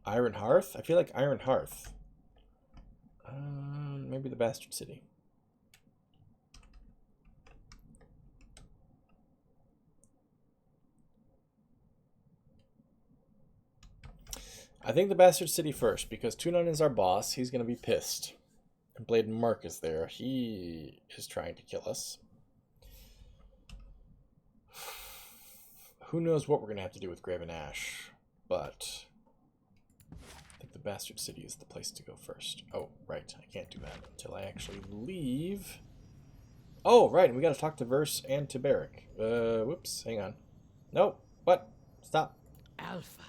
Iron Hearth? I feel like Iron Hearth. Maybe the Bastard City. I think the Bastard City first, because Tunon is our boss. He's going to be pissed. And Blade Mark is there. He is trying to kill us. Who knows what we're going to have to do with Graven Ash. But I think the Bastard City is the place to go first. Oh, right. I can't do that until I actually leave Oh, right, and we gotta talk to Verse and to Barrick. Whoops, hang on. Nope. What? Stop. Alpha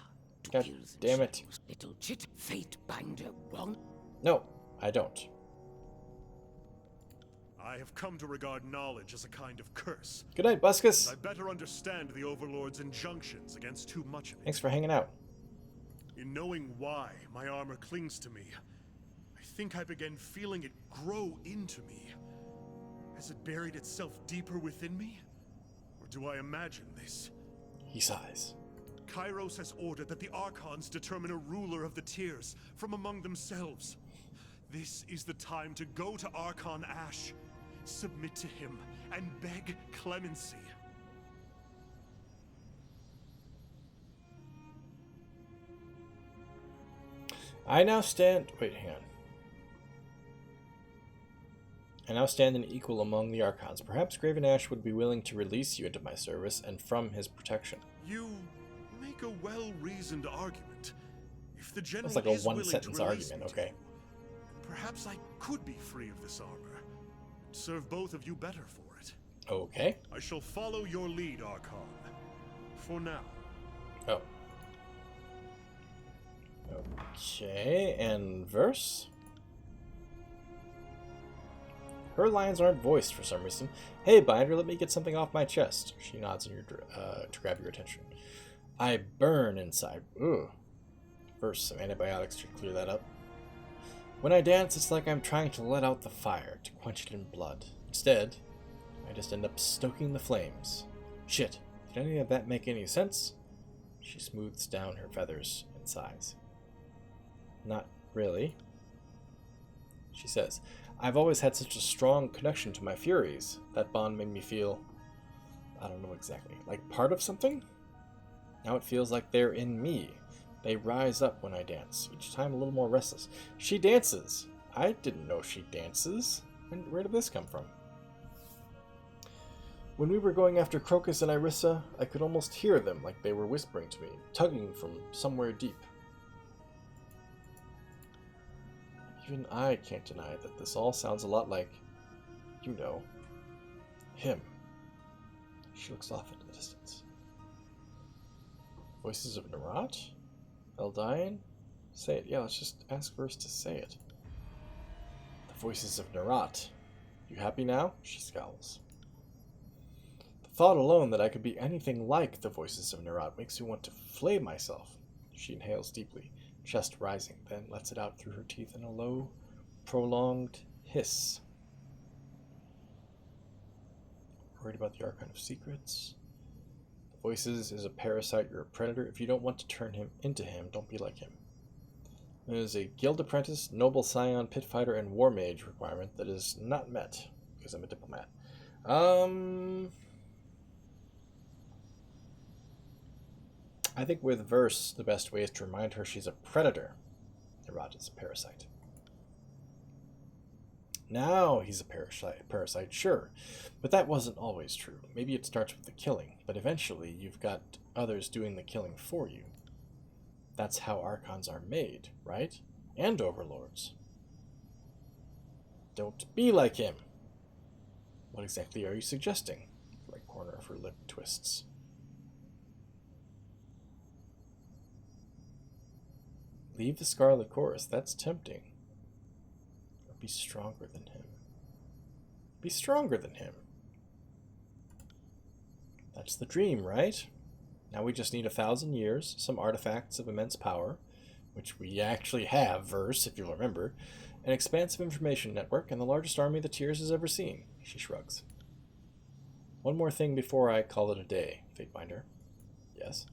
to God kills and damn it. shadows. Little chit fate binder won't. No, I don't. I have come to regard knowledge as a kind of curse. Good night, Buscus. I better understand the Overlord's injunctions against too much of it. Thanks for hanging out. In knowing why my armor clings to me, I think I began feeling it grow into me. Has it buried itself deeper within me? Or do I imagine this? He sighs. Kairos has ordered that the Archons determine a ruler of the tiers from among themselves. This is the time to go to Archon Ash, submit to him, and beg clemency. I now stand... Wait, hang on. I now stand an equal among the Archons. Perhaps Graven Ash would be willing to release you into my service and from his protection. You make a well-reasoned argument. If the general That's like a is willing to one-sentence release argument, me to okay. you, perhaps I could be free of this armor. Serve both of you better for it. Okay. I shall follow your lead, Archon. For now. Oh. Okay, and Verse? Her lines aren't voiced for some reason. Hey, Binder, let me get something off my chest. She nods in your to grab your attention. I burn inside. Ooh. Verse, some antibiotics to clear that up. When I dance, it's like I'm trying to let out the fire, to quench it in blood. Instead, I just end up stoking the flames. Shit, did any of that make any sense? She smooths down her feathers and sighs. Not really. She says, I've always had such a strong connection to my Furies. That bond made me feel, I don't know exactly, like part of something? Now it feels like they're in me. They rise up when I dance, each time a little more restless. She dances. I didn't know she dances. And where did this come from? When we were going after Crocus and Irissa, I could almost hear them like they were whispering to me, tugging from somewhere deep. Even I can't deny that this all sounds a lot like, you know, him. She looks off into the distance. Voices of Narat? Eldian? Say it. Yeah, let's just ask Verse to say it. The voices of Narat. You happy now? She scowls. The thought alone that I could be anything like the voices of Narat makes me want to flay myself. She inhales deeply, chest rising, then lets it out through her teeth in a low, prolonged hiss. Worried about the Archon of Secrets? The voices is a parasite, you're a predator. If you don't want to turn him into him, don't be like him. There is a guild apprentice, noble scion, pit fighter, and war mage requirement that is not met, because I'm a diplomat. I think with Verse, the best way is to remind her she's a predator. Narat is a parasite. Now he's a parasite, sure. But that wasn't always true. Maybe it starts with the killing, but eventually you've got others doing the killing for you. That's how Archons are made, right? And Overlords. Don't be like him. What exactly are you suggesting? The right corner of her lip twists. Leave the Scarlet Chorus. That's tempting. Or be stronger than him. Be stronger than him. That's the dream, right? Now we just need 1,000 years, some artifacts of immense power, which we actually have, Verse, if you'll remember, an expansive information network, and the largest army the Tiers has ever seen. She shrugs. One more thing before I call it a day, Fatebinder. Yes?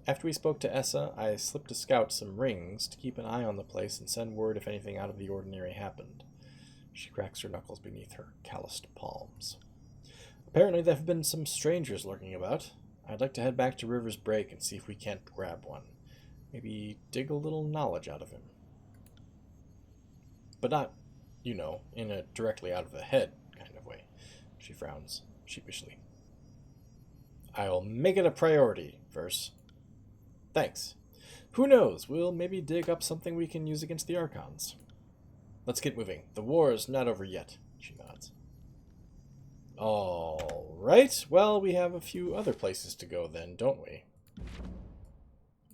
After we spoke to Essa, I slipped a scout some rings to keep an eye on the place and send word if anything out of the ordinary happened. She cracks her knuckles beneath her calloused palms. Apparently there have been some strangers lurking about. I'd like to head back to River's Break and see if we can't grab one. Maybe dig a little knowledge out of him. But not, you know, in a directly out of the head kind of way. She frowns sheepishly. I'll make it a priority, Verse. Thanks. Who knows, we'll maybe dig up something we can use against the Archons. Let's get moving. The war is not over yet, she nods. Alright, well, we have a few other places to go then, don't we?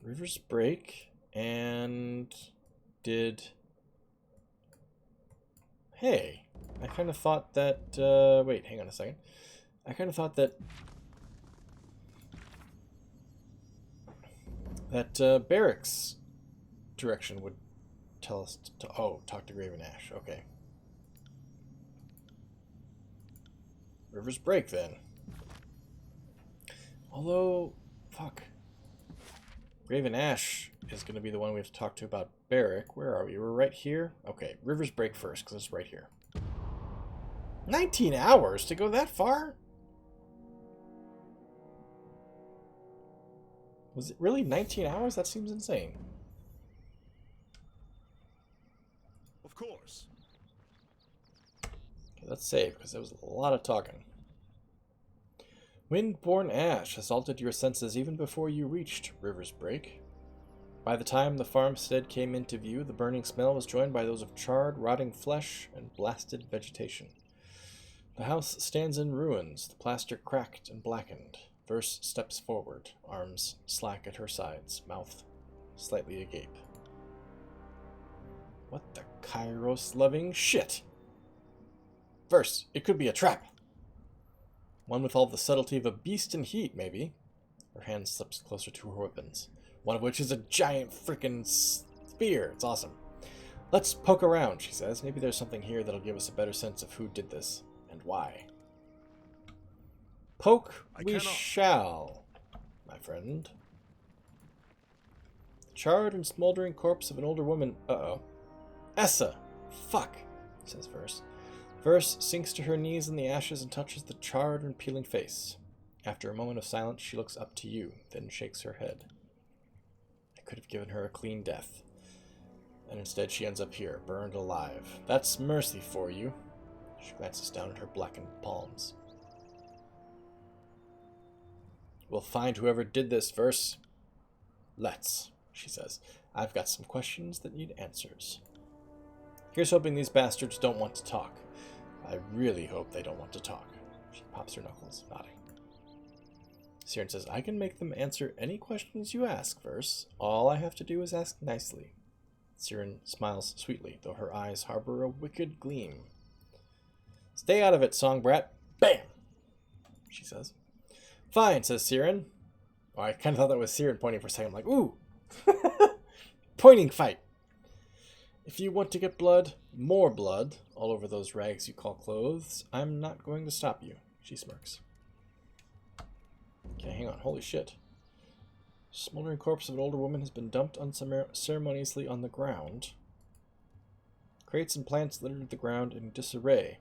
River's Break, and did... Hey, I kind of thought that, wait, hang on a second. I kind of thought that Barracks direction would tell us to, oh, talk to Graven Ash, okay. River's Break, then. Although, fuck. Graven Ash is going to be the one we have to talk to about Barrack. Where are we? We're right here? Okay, River's Break first, because it's right here. 19 hours to go that far? Was it really 19 hours? That seems insane. Of course. Okay, let's save, because there was a lot of talking. Windborne ash assaulted your senses even before you reached River's Break. By the time the farmstead came into view, the burning smell was joined by those of charred, rotting flesh and blasted vegetation. The house stands in ruins, the plaster cracked and blackened. Verse steps forward, arms slack at her sides, mouth slightly agape. What the Kairos-loving shit? Verse, it could be a trap. One with all the subtlety of a beast in heat, maybe. Her hand slips closer to her weapons, one of which is a giant frickin' spear. It's awesome. Let's poke around, she says. Maybe there's something here that'll give us a better sense of who did this and why. Poke we shall, my friend. The charred and smoldering corpse of an older woman. Uh-oh. Essa! Fuck, says Verse. Verse sinks to her knees in the ashes and touches the charred and peeling face. After a moment of silence, she looks up to you, then shakes her head. I could have given her a clean death. And instead she ends up here, burned alive. That's mercy for you. She glances down at her blackened palms. We'll find whoever did this, Verse. Let's, she says. I've got some questions that need answers. Here's hoping these bastards don't want to talk. I really hope they don't want to talk. She pops her knuckles, nodding. Siren says, I can make them answer any questions you ask, Verse. All I have to do is ask nicely. Siren smiles sweetly, though her eyes harbor a wicked gleam. Stay out of it, Songbrat. Bam! She says. Fine, says Siren. Oh, I kind of thought that was Siren pointing for a second. I'm like, ooh! Pointing fight! If you want to get blood, more blood, all over those rags you call clothes, I'm not going to stop you, she smirks. Okay, hang on. Holy shit. Smoldering corpse of an older woman has been dumped unceremoniously on the ground. Crates and plants littered the ground in disarray.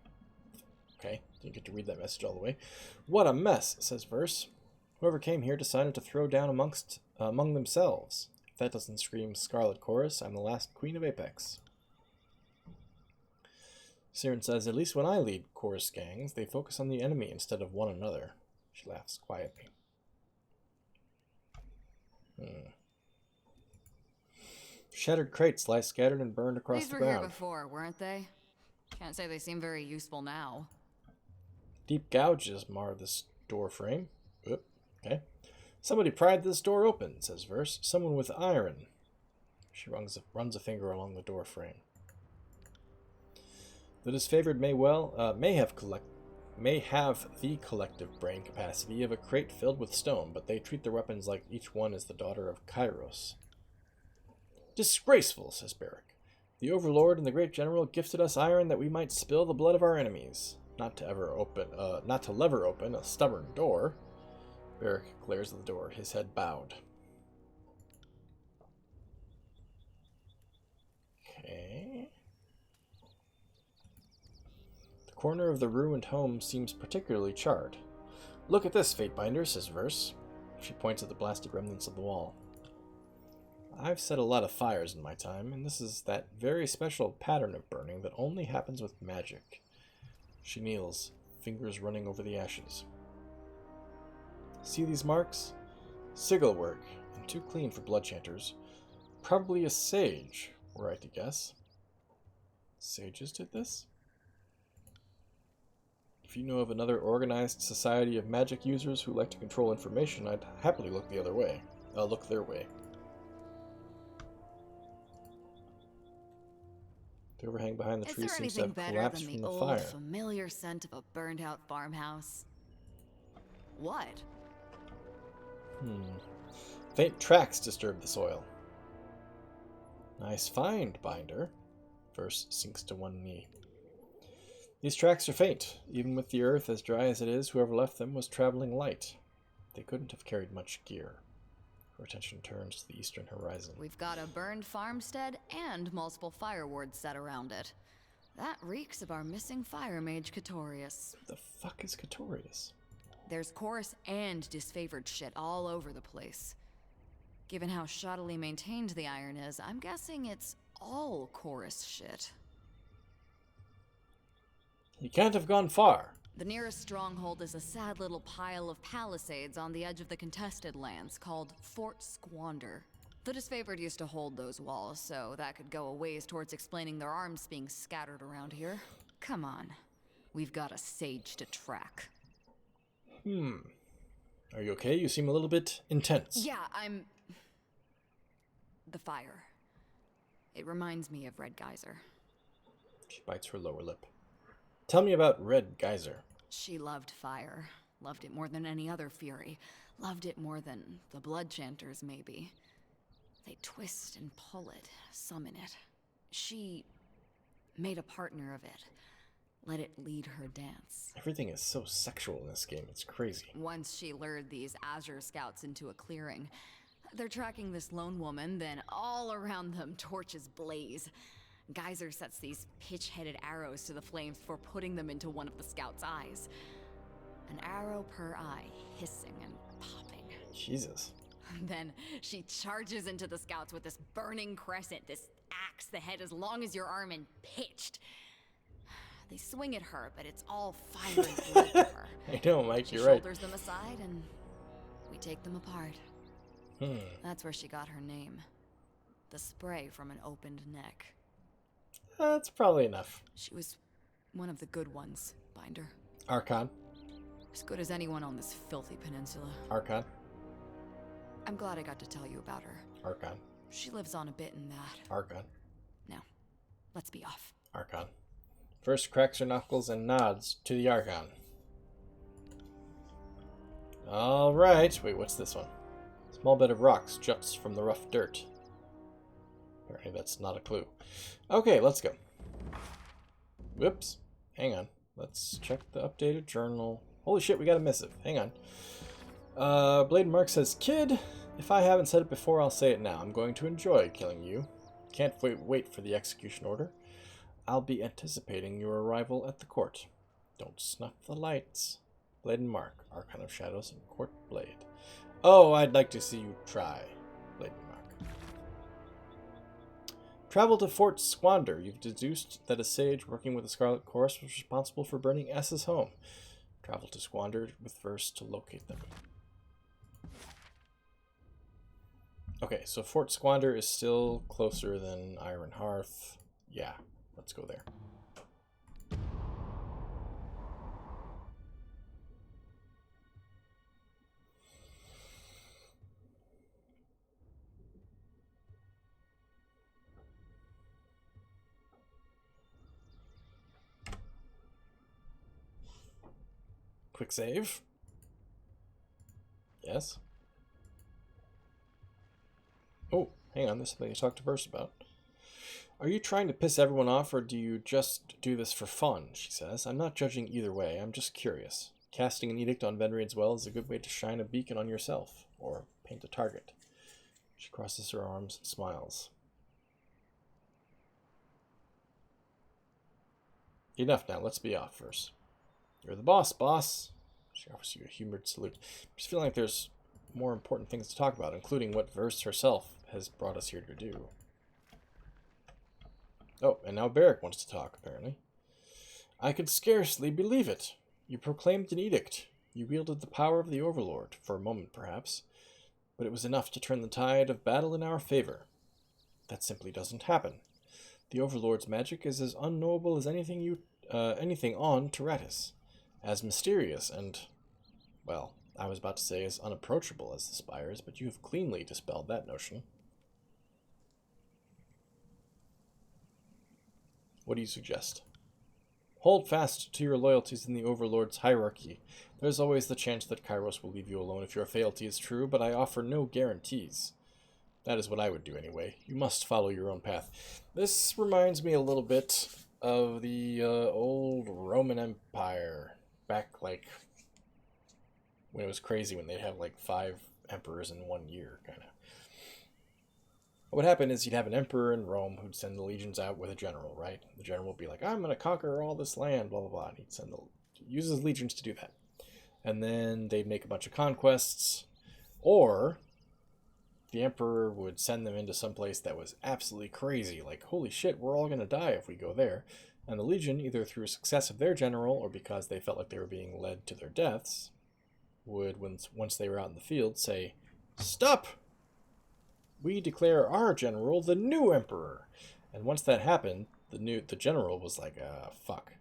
Okay, didn't get to read that message all the way. What a mess, says Verse. Whoever came here decided to throw down among themselves. If that doesn't scream Scarlet Chorus, I'm the last queen of Apex. Siren says, at least when I lead chorus gangs, they focus on the enemy instead of one another. She laughs quietly. Shattered crates lie scattered and burned across These the were ground. here before, weren't they? Can't say they seem very useful now. Deep gouges mar this door frame. Oop, okay. Somebody pried this door open, says Verse. Someone with iron. She runs a finger along the door frame. The disfavored may have the collective brain capacity of a crate filled with stone, but they treat their weapons like each one is the daughter of Kairos. Disgraceful, says Barrack. The Overlord and the Great General gifted us iron that we might spill the blood of our enemies, not to lever open a stubborn door. Barrack glares at the door, his head bowed. Okay. The corner of the ruined home seems particularly charred. Look at this, Fatebinder, says Verse. She points at the blasted remnants of the wall. I've set a lot of fires in my time, and this is that very special pattern of burning that only happens with magic. She kneels, fingers running over the ashes. See these marks? Sigil work, and too clean for bloodchanters. Probably a sage, were I to guess. Sages did this? If you know of another organized society of magic users who like to control information, I'd happily look the other way. Look their way. The overhang behind the Is tree there seems to anything have better collapsed than from the the old, fire. familiar scent of a burned-out farmhouse? What? Faint tracks disturb the soil. Nice find, Binder. Verse sinks to one knee. These tracks are faint. Even with the earth as dry as it is, whoever left them was traveling light. They couldn't have carried much gear. Her attention turns to the eastern horizon. We've got a burned farmstead and multiple fire wards set around it. That reeks of our missing fire mage Catorius. Who the fuck is Catorius? There's chorus and disfavored shit all over the place. Given how shoddily maintained the iron is, I'm guessing it's all chorus shit. You can't have gone far. The nearest stronghold is a sad little pile of palisades on the edge of the contested lands called Fort Squander. The disfavored used to hold those walls, so that could go a ways towards explaining their arms being scattered around here. Come on. We've got a sage to track. Are you okay? You seem a little bit intense. Yeah, I'm... The fire. It reminds me of Red Geyser. She bites her lower lip. Tell me about Red Geyser. She loved fire. Loved it more than any other fury. Loved it more than the blood chanters, maybe. They twist and pull it, summon it. She made a partner of it. Let it lead her dance. Everything is so sexual in this game. It's crazy. Once she lured these Azure scouts into a clearing. They're tracking this lone woman, then all around them torches blaze. Geyser sets these pitch-headed arrows to the flames before putting them into one of the scouts' eyes. An arrow per eye, hissing and popping. Jesus. Then she charges into the scouts with this burning crescent, this axe, the head as long as your arm and pitched. They swing at her, but it's all fire and blood to her. I know, Mike, She you're right. shoulders them aside and we take them apart. That's where she got her name. The spray from an opened neck. That's probably enough. She was one of the good ones, Binder. Archon. As good as anyone on this filthy peninsula. Archon. I'm glad I got to tell you about her. Archon. She lives on a bit in that. Archon. Now, let's be off. Archon. First cracks her knuckles and nods to the Archon. Alright. Wait, what's this one? Small bed of rocks juts from the rough dirt. Apparently that's not a clue. Okay, let's go. Whoops. Hang on. Let's check the updated journal. Holy shit, we got a missive. Hang on. Blade Mark says, Kid, if I haven't said it before, I'll say it now. I'm going to enjoy killing you. Can't wait for the execution order. I'll be anticipating your arrival at the court. Don't snuff the lights. Blade and Mark, Archon of Shadows and Court Blade. Oh, I'd like to see you try, Blade and Mark. Travel to Fort Squander. You've deduced that a sage working with the Scarlet Chorus was responsible for burning S's home. Travel to Squander with Verse to locate them. Okay, so Fort Squander is still closer than Iron Hearth. Yeah, let's go there. Quick save. Yes. Oh, hang on. There's something to talk to Verse about. Are you trying to piss everyone off, or do you just do this for fun? She says. I'm not judging either way. I'm just curious. Casting an edict on Vendrian's Well is a good way to shine a beacon on yourself, or paint a target. She crosses her arms and smiles. Enough now. Let's be off, Verse. You're the boss, boss. She offers you a humored salute. I just feel like there's more important things to talk about, including what Verse herself has brought us here to do. Oh, and now Barrick wants to talk, apparently. I could scarcely believe it. You proclaimed an edict. You wielded the power of the Overlord, for a moment perhaps, but it was enough to turn the tide of battle in our favor. That simply doesn't happen. The Overlord's magic is as unknowable as anything on Tyrannis. as mysterious and, well, I was about to say as unapproachable as the spires, but you have cleanly dispelled that notion. What do you suggest? Hold fast to your loyalties in the Overlord's hierarchy. There's always the chance that Kairos will leave you alone if your fealty is true, but I offer no guarantees. That is what I would do anyway. You must follow your own path. This reminds me a little bit of the old Roman Empire. Back, like, when it was crazy, when they'd have, like, 5 emperors in 1 year, kind of. What would happen is you'd have an emperor in Rome who'd send the legions out with a general, right? The general would be like, I'm going to conquer all this land, blah, blah, blah. And he'd use his legions to do that. And then they'd make a bunch of conquests. Or the emperor would send them into some place that was absolutely crazy. Like, holy shit, we're all going to die if we go there. And the legion, either through success of their general or because they felt like they were being led to their deaths, would, once they were out in the field, say, stop! We declare our general the new emperor. And once that happened, the general was like, fuck.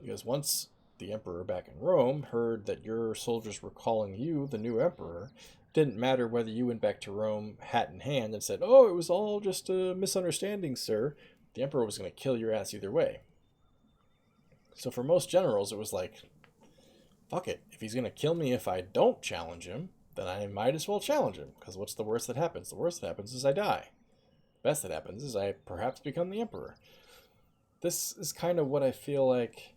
Because once the emperor back in Rome heard that your soldiers were calling you the new emperor, it didn't matter whether you went back to Rome hat in hand and said, oh, it was all just a misunderstanding, sir. The emperor was going to kill your ass either way. So for most generals, it was like, fuck it. If he's going to kill me if I don't challenge him, then I might as well challenge him, because what's the worst that happens? The worst that happens is I die. The best that happens is I perhaps become the emperor. This is kind of what I feel like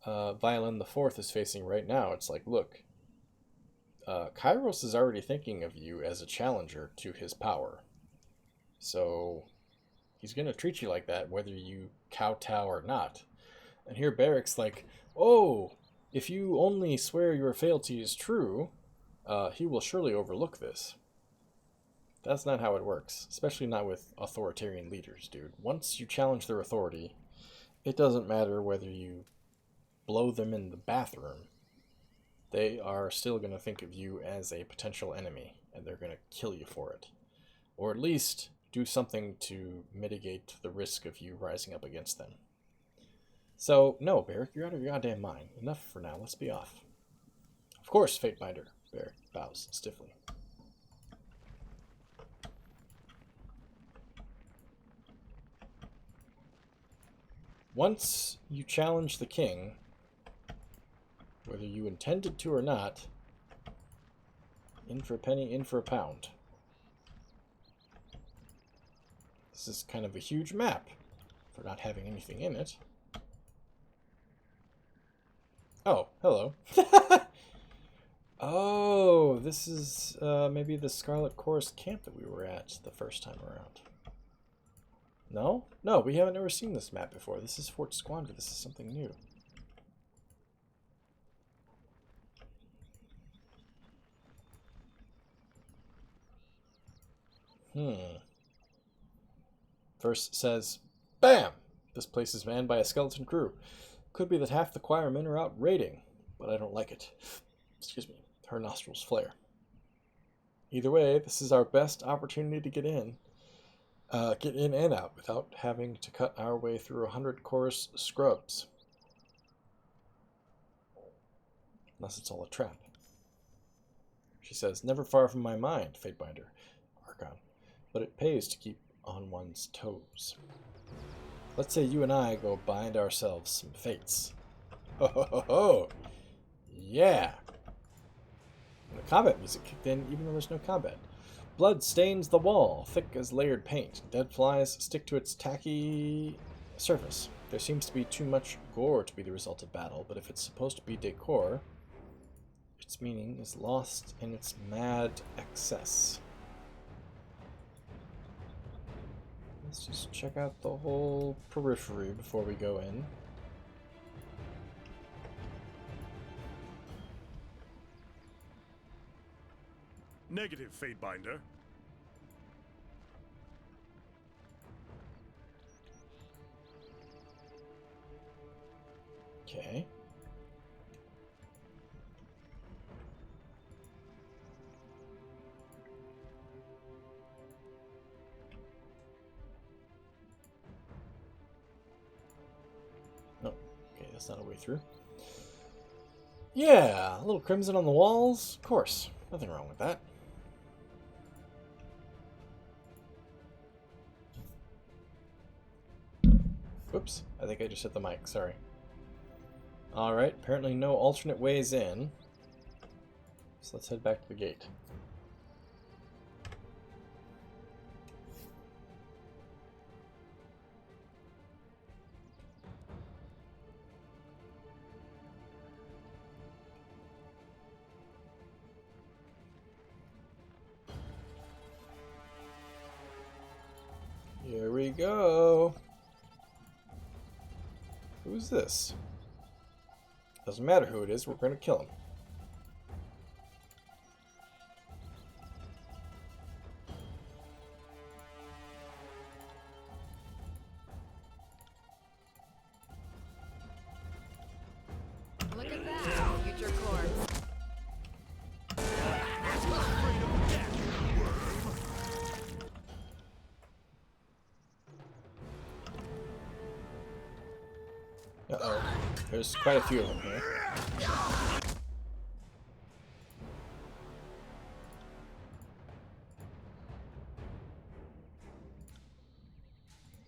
Violin IV is facing right now. It's like, look, Kairos is already thinking of you as a challenger to his power. So he's going to treat you like that, whether you kowtow or not. And here Barrick's like, oh, if you only swear your fealty is true, he will surely overlook this. That's not how it works, especially not with authoritarian leaders, dude. Once you challenge their authority, it doesn't matter whether you blow them in the bathroom. They are still going to think of you as a potential enemy, and they're going to kill you for it. Or at least do something to mitigate the risk of you rising up against them. So, no, Barrick, you're out of your goddamn mind. Enough for now, let's be off. Of course, Fatebinder. Barrick bows stiffly. Once you challenge the king, whether you intended to or not, in for a penny, in for a pound. This is kind of a huge map for not having anything in it. Oh, hello. Oh, this is maybe the Scarlet Chorus camp that we were at the first time around. No? No, we haven't ever seen this map before. This is Fort Squander. This is something new. Verse says, BAM! This place is manned by a skeleton crew. Could be that half the choirmen are out raiding, but I don't like it. Excuse me. Her nostrils flare. Either way, this is our best opportunity to get in and out without having to cut our way through 100 chorus scrubs. Unless it's all a trap. She says, never far from my mind, Fatebinder, Archon, but it pays to keep on one's toes. Let's say you and I go bind ourselves some fates. Ho ho ho ho! Yeah! And the combat music kicked in even though there's no combat. Blood stains the wall, thick as layered paint. Dead flies stick to its tacky surface. There seems to be too much gore to be the result of battle, but if it's supposed to be decor, its meaning is lost in its mad excess. Let's just check out the whole periphery before we go in. Negative, Fatebinder. Okay. No. Okay, that's not a way through. Yeah, a little crimson on the walls. Of course. Nothing wrong with that. Whoops. I think I just hit the mic. Sorry. Alright, apparently no alternate ways in. So let's head back to the gate. Here we go. Who's this? Doesn't matter who it is, we're going to kill him. Look at that, future corpse. Uh-oh. There's quite a few of them here.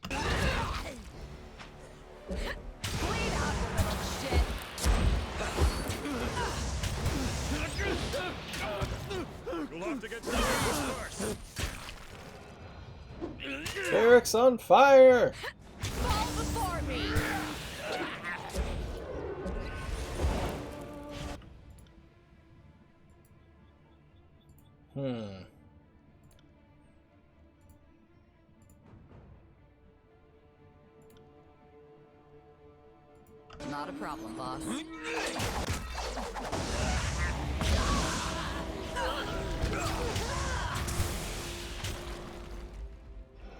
Bleed out, you little shit. You'll have to get down first. Eric's on fire! Fall before me. Not a problem, boss.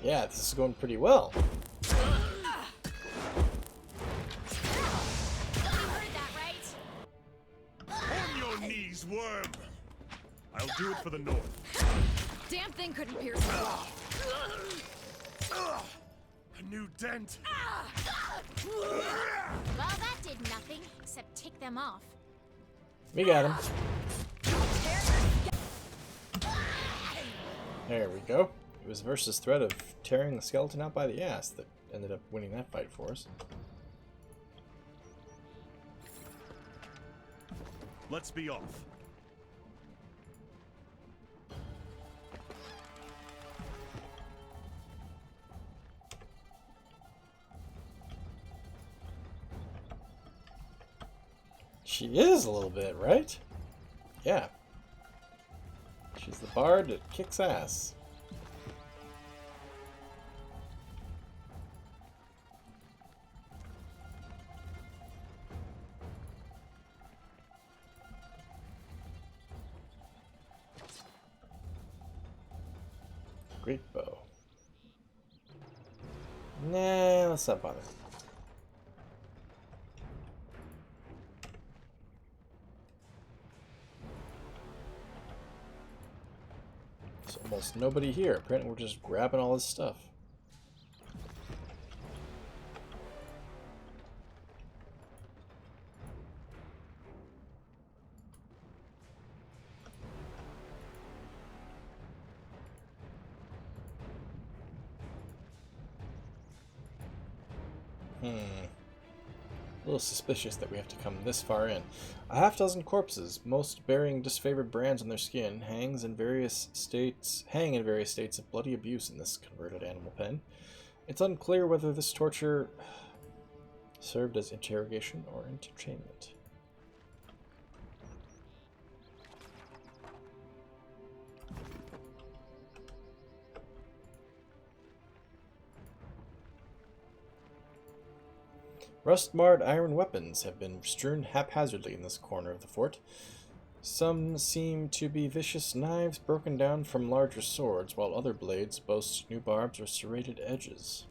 Yeah, this is going pretty well. You heard that, right? On your knees, worm. I'll do it for the North. Damn thing couldn't pierce the wall. Ugh, a new dent. Well, that did nothing except tick them off. We got him. There we go. It was versus threat of tearing the skeleton out by the ass that ended up winning that fight for us. Let's be off. She is a little bit, right? Yeah. She's the bard that kicks ass. Great bow. Nah, let's not bother. There's almost nobody here. Apparently we're just grabbing all this stuff. A little suspicious that we have to come this far in. A half-dozen corpses, most bearing disfavored brands on their skin, hang in various states of bloody abuse in this converted animal pen. It's unclear whether this torture served as interrogation or entertainment. Rust-marred iron weapons have been strewn haphazardly in this corner of the fort. Some seem to be vicious knives broken down from larger swords, while other blades boast new barbs or serrated edges.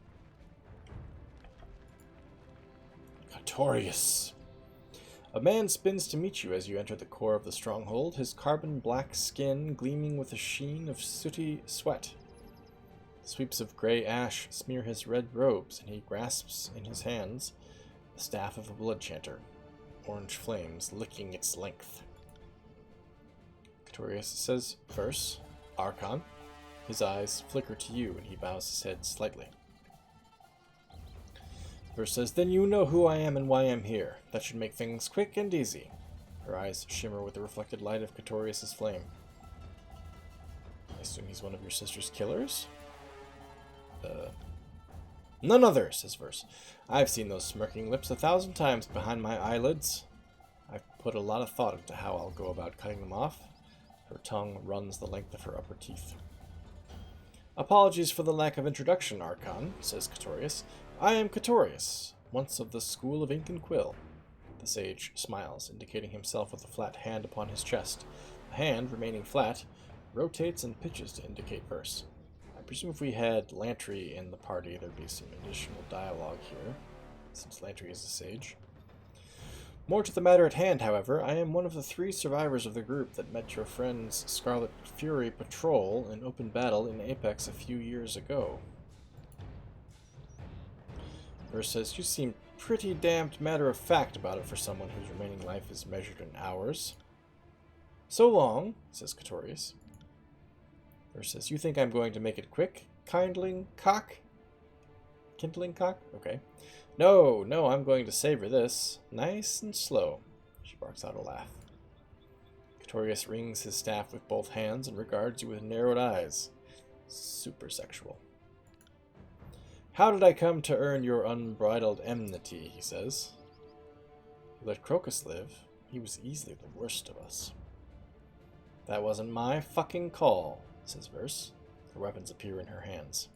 Notorious. A man spins to meet you as you enter the core of the stronghold, his carbon-black skin gleaming with a sheen of sooty sweat. Sweeps of gray ash smear his red robes, and he grasps in his hands the staff of a blood chanter, orange flames licking its length. Catorius says, Verse, Archon. His eyes flicker to you, and he bows his head slightly. Verse says, Then you know who I am and why I'm here. That should make things quick and easy. Her eyes shimmer with the reflected light of Catorius' flame. I assume he's one of your sister's killers? None other, says Verse. I've seen those smirking lips 1,000 times behind my eyelids. I've put a lot of thought into how I'll go about cutting them off. Her tongue runs the length of her upper teeth. Apologies for the lack of introduction, Archon, says Catorius. I am Catorius, once of the School of Ink and Quill. The sage smiles, indicating himself with a flat hand upon his chest. The hand, remaining flat, rotates and pitches to indicate Verse. I presume if we had Lantry in the party, there'd be some additional dialogue here, since Lantry is a sage. More to the matter at hand, however, I am one of the 3 survivors of the group that met your friend's Scarlet Fury patrol in open battle in Apex a few years ago. Verse says, You seem pretty damned matter-of-fact about it for someone whose remaining life is measured in hours. So long, says Catorius. Verse says, You think I'm going to make it quick, kindling cock? Kindling cock? Okay. No, I'm going to savor this. Nice and slow. She barks out a laugh. Catorius rings his staff with both hands and regards you with narrowed eyes. Super sexual. How did I come to earn your unbridled enmity, he says. You let Crocus live. He was easily the worst of us. That wasn't my fucking call, says Verse. Her weapons appear in her hands.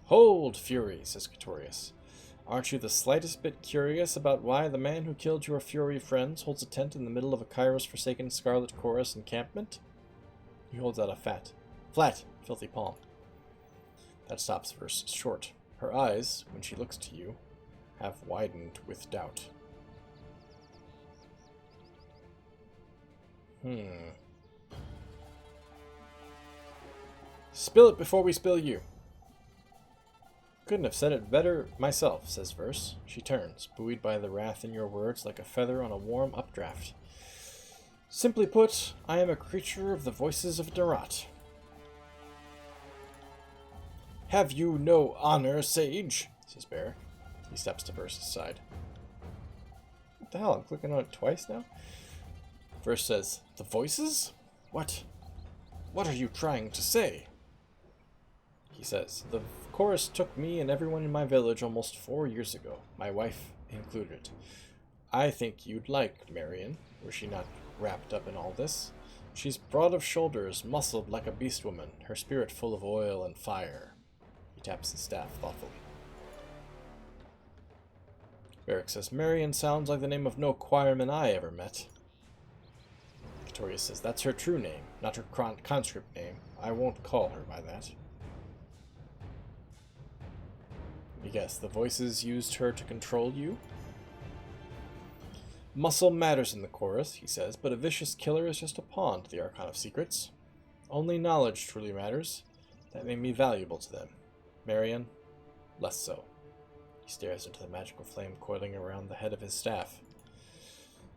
Hold, Fury, says Catorius. Aren't you the slightest bit curious about why the man who killed your Fury friends holds a tent in the middle of a Kairos-forsaken Scarlet Chorus encampment? He holds out a flat, filthy palm. That stops Verse short. Her eyes, when she looks to you, have widened with doubt. Spill it before we spill you. Couldn't have said it better myself, says Verse. She turns, buoyed by the wrath in your words like a feather on a warm updraft. Simply put, I am a creature of the voices of Darat. Have you no honor, sage? Says Bear. He steps to Verse's side. What the hell? I'm clicking on it twice now? Verse says, The voices? What are you trying to say? He says, The chorus took me and everyone in my village almost 4 years ago, my wife included. I think you'd like Marion, were she not wrapped up in all this. She's broad of shoulders, muscled like a beast woman, her spirit full of oil and fire. He taps his staff thoughtfully. Barrick says, Marion sounds like the name of no choirman I ever met. Catorius says, That's her true name, not her conscript name. I won't call her by that. Yes, the voices used her to control you? Muscle matters in the chorus, he says, but a vicious killer is just a pawn to the Archon of Secrets. Only knowledge truly matters. That made me valuable to them. Marion, less so. He stares into the magical flame coiling around the head of his staff.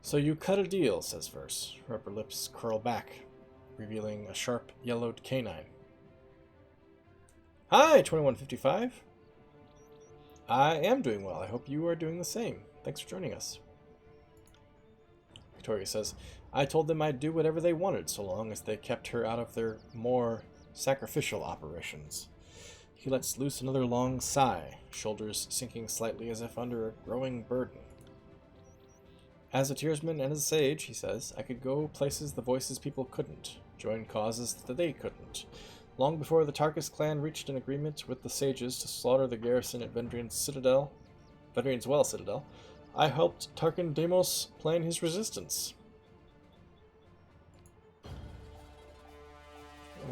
So you cut a deal, says Verse. Her upper lips curl back, revealing a sharp, yellowed canine. Hi, 2155. I am doing well. I hope you are doing the same. Thanks for joining us. Victoria says, I told them I'd do whatever they wanted so long as they kept her out of their more sacrificial operations. He lets loose another long sigh, shoulders sinking slightly as if under a growing burden. As a tearsman and as a sage, he says, I could go places the voices people couldn't, join causes that they couldn't. Long before the Tarkus clan reached an agreement with the sages to slaughter the garrison at Vendrian's Well Citadel, I helped Tarkin Deimos plan his resistance.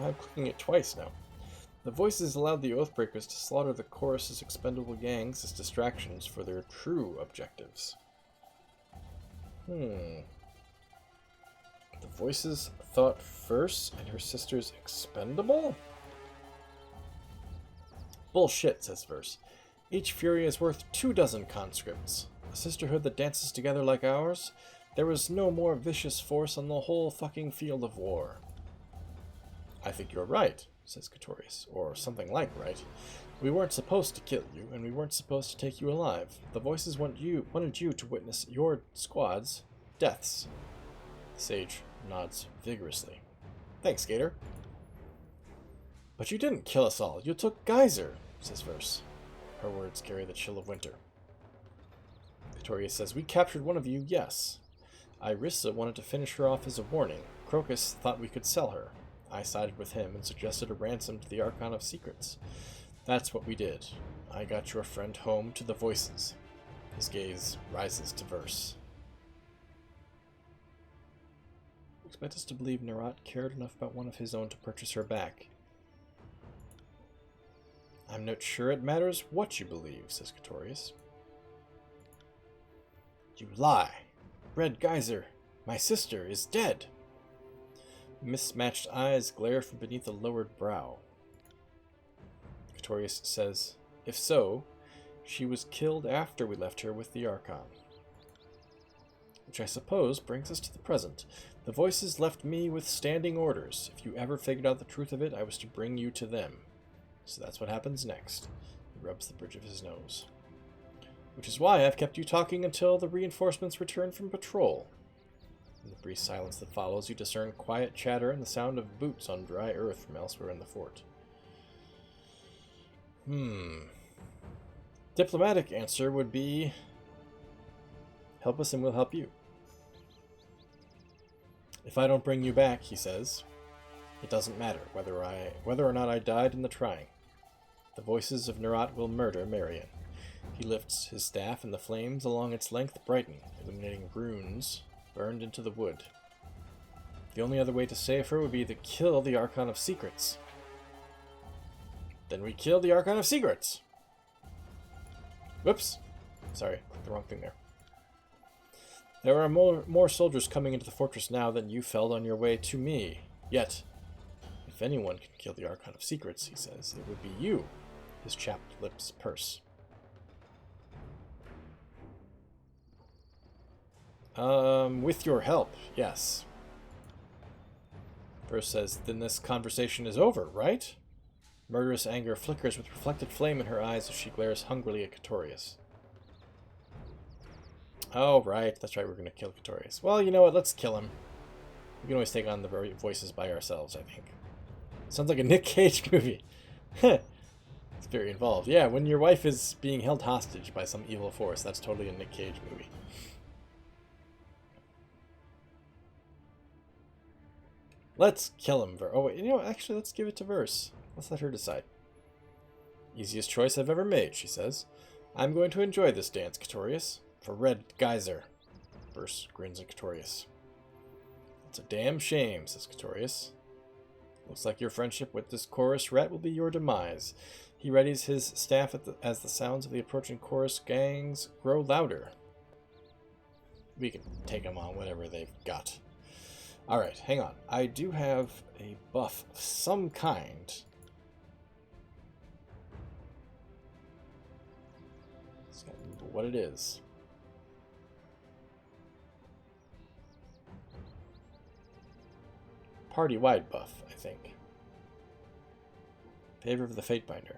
I'm clicking it twice now. The voices allowed the Oathbreakers to slaughter the chorus's expendable gangs as distractions for their true objectives. The voices thought Verse and her sisters expendable? Bullshit, says Verse. Each Fury is worth 24 conscripts. A sisterhood that dances together like ours? There was no more vicious force on the whole fucking field of war. I think you're right, says Catorius, or something like right. We weren't supposed to kill you, and we weren't supposed to take you alive. The voices wanted you to witness your squad's deaths. The sage nods vigorously. Thanks, Gator. But you didn't kill us all. You took Geyser, says Verse. Her words carry the chill of winter. Catorius says, we captured one of you, yes. Irissa wanted to finish her off as a warning. Crocus thought we could sell her. I sided with him and suggested a ransom to the Archon of Secrets. That's what we did. I got your friend home to the voices. His gaze rises to Verse. Expect us to believe Nerat cared enough about one of his own to purchase her back. I'm not sure it matters what you believe, says Catorius. You lie. Red Geyser, my sister, is dead. Mismatched eyes glare from beneath a lowered brow. Catorius says, if so, she was killed after we left her with the Archon. Which I suppose brings us to the present. The voices left me with standing orders. If you ever figured out the truth of it, I was to bring you to them. So that's what happens next. He rubs the bridge of his nose. Which is why I've kept you talking until the reinforcements return from patrol. In the brief silence that follows, you discern quiet chatter and the sound of boots on dry earth from elsewhere in the fort. Diplomatic answer would be, help us and we'll help you. If I don't bring you back, he says, it doesn't matter whether or not I died in the trying. The voices of Nerat will murder Marion. He lifts his staff, and the flames along its length brighten, illuminating runes burned into the wood. The only other way to save her would be to kill the Archon of Secrets. Then we kill the Archon of Secrets! Whoops! Sorry, clicked the wrong thing there. There are more soldiers coming into the fortress now than you felled on your way to me. Yet, if anyone can kill the Archon of Secrets, he says, it would be you. His chapped lips purse. With your help, yes. Verse says, then this conversation is over, right? Murderous anger flickers with reflected flame in her eyes as she glares hungrily at Catorius. Oh, right. That's right, we're going to kill Catorius. Well, you know what? Let's kill him. We can always take on the voices by ourselves, I think. Sounds like a Nick Cage movie. It's very involved. Yeah, when your wife is being held hostage by some evil force, that's totally a Nick Cage movie. Let's kill him. Oh, wait, you know, actually, let's give it to Verse. Let's let her decide. Easiest choice I've ever made, she says. I'm going to enjoy this dance, Catorius. For Red Geyser. Verse grins at Catorius. It's a damn shame, says Catorius. Looks like your friendship with this chorus rat will be your demise. He readies his staff as the sounds of the approaching chorus gangs grow louder. We can take them on whatever they've got. Alright, hang on. I do have a buff of some kind. Let's gotta remember what it is. Party-wide buff, I think. Favor of the Fatebinder.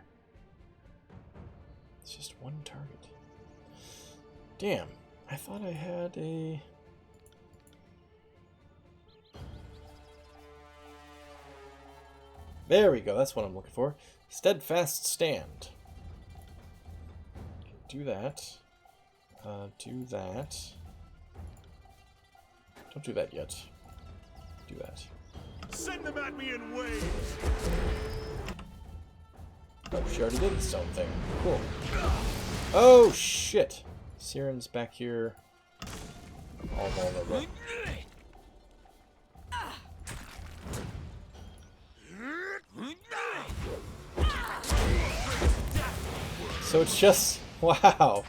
It's just one target. Damn, I thought I had a... There we go, that's what I'm looking for. Steadfast Stand. Do that. Do that. Don't do that yet. Do that. Send them at me in waves! Oh, she already did its own thing. Cool. Oh, shit! Siren's back here. All vulnerable. So it's just... Wow!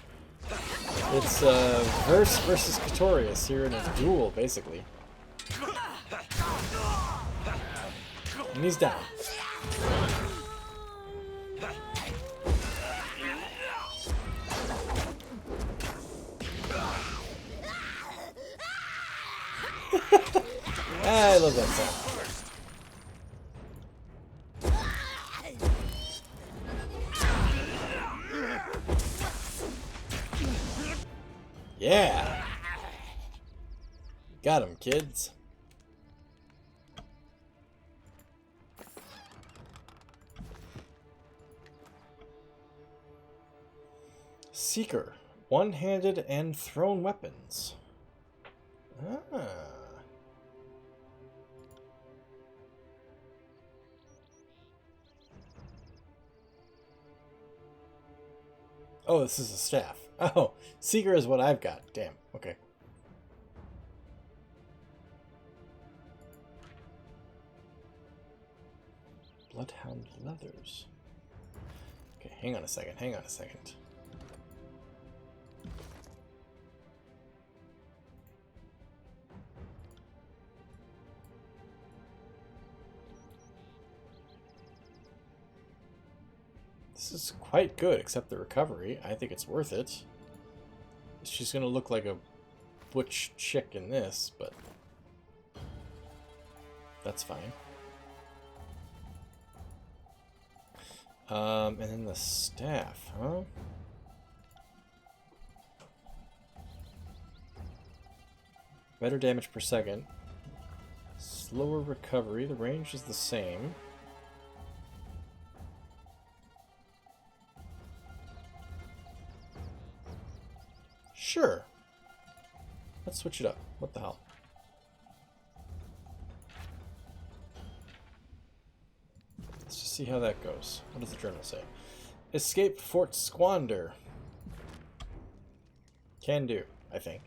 It's Verse versus Catorius here in a duel, basically. And he's down. love that sound. Yeah! Got him, kids. Seeker. One-handed and thrown weapons. Ah. Oh, this is a staff. Oh, Seeker is what I've got. Damn. Okay. Bloodhound leathers. Okay, hang on a second. Hang on a second. This is quite good, except the recovery. I think it's worth it. She's gonna look like a butch chick in this, but that's fine. And then the staff, huh? Better damage per second. Slower recovery. The range is the same. Sure. Let's switch it up. What the hell? Let's just see how that goes. What does the journal say? Escape Fort Squander. Can do, I think.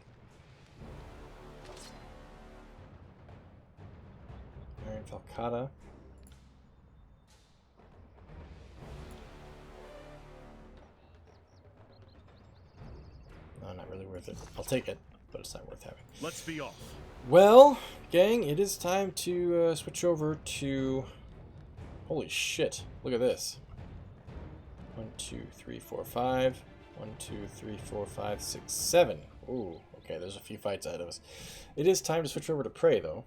Iron Falcata. No, not really worth it. I'll take it, but it's not worth having. Let's be off. Well, gang, it is time to switch over to... Holy shit. Look at this. 1, 2, 3, 4, 5. 1, 2, 3, 4, 5, 6, 7. Ooh, okay, there's a few fights ahead of us. It is time to switch over to Prey, though.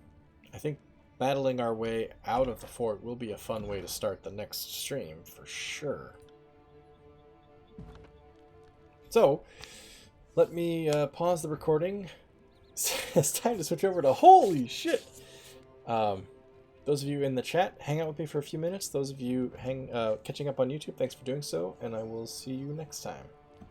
I think battling our way out of the fort will be a fun way to start the next stream, for sure. So, let me pause the recording. It's time to switch over to... Holy shit! Those of you in the chat, hang out with me for a few minutes. Those of you catching up on YouTube, thanks for doing so, and I will see you next time.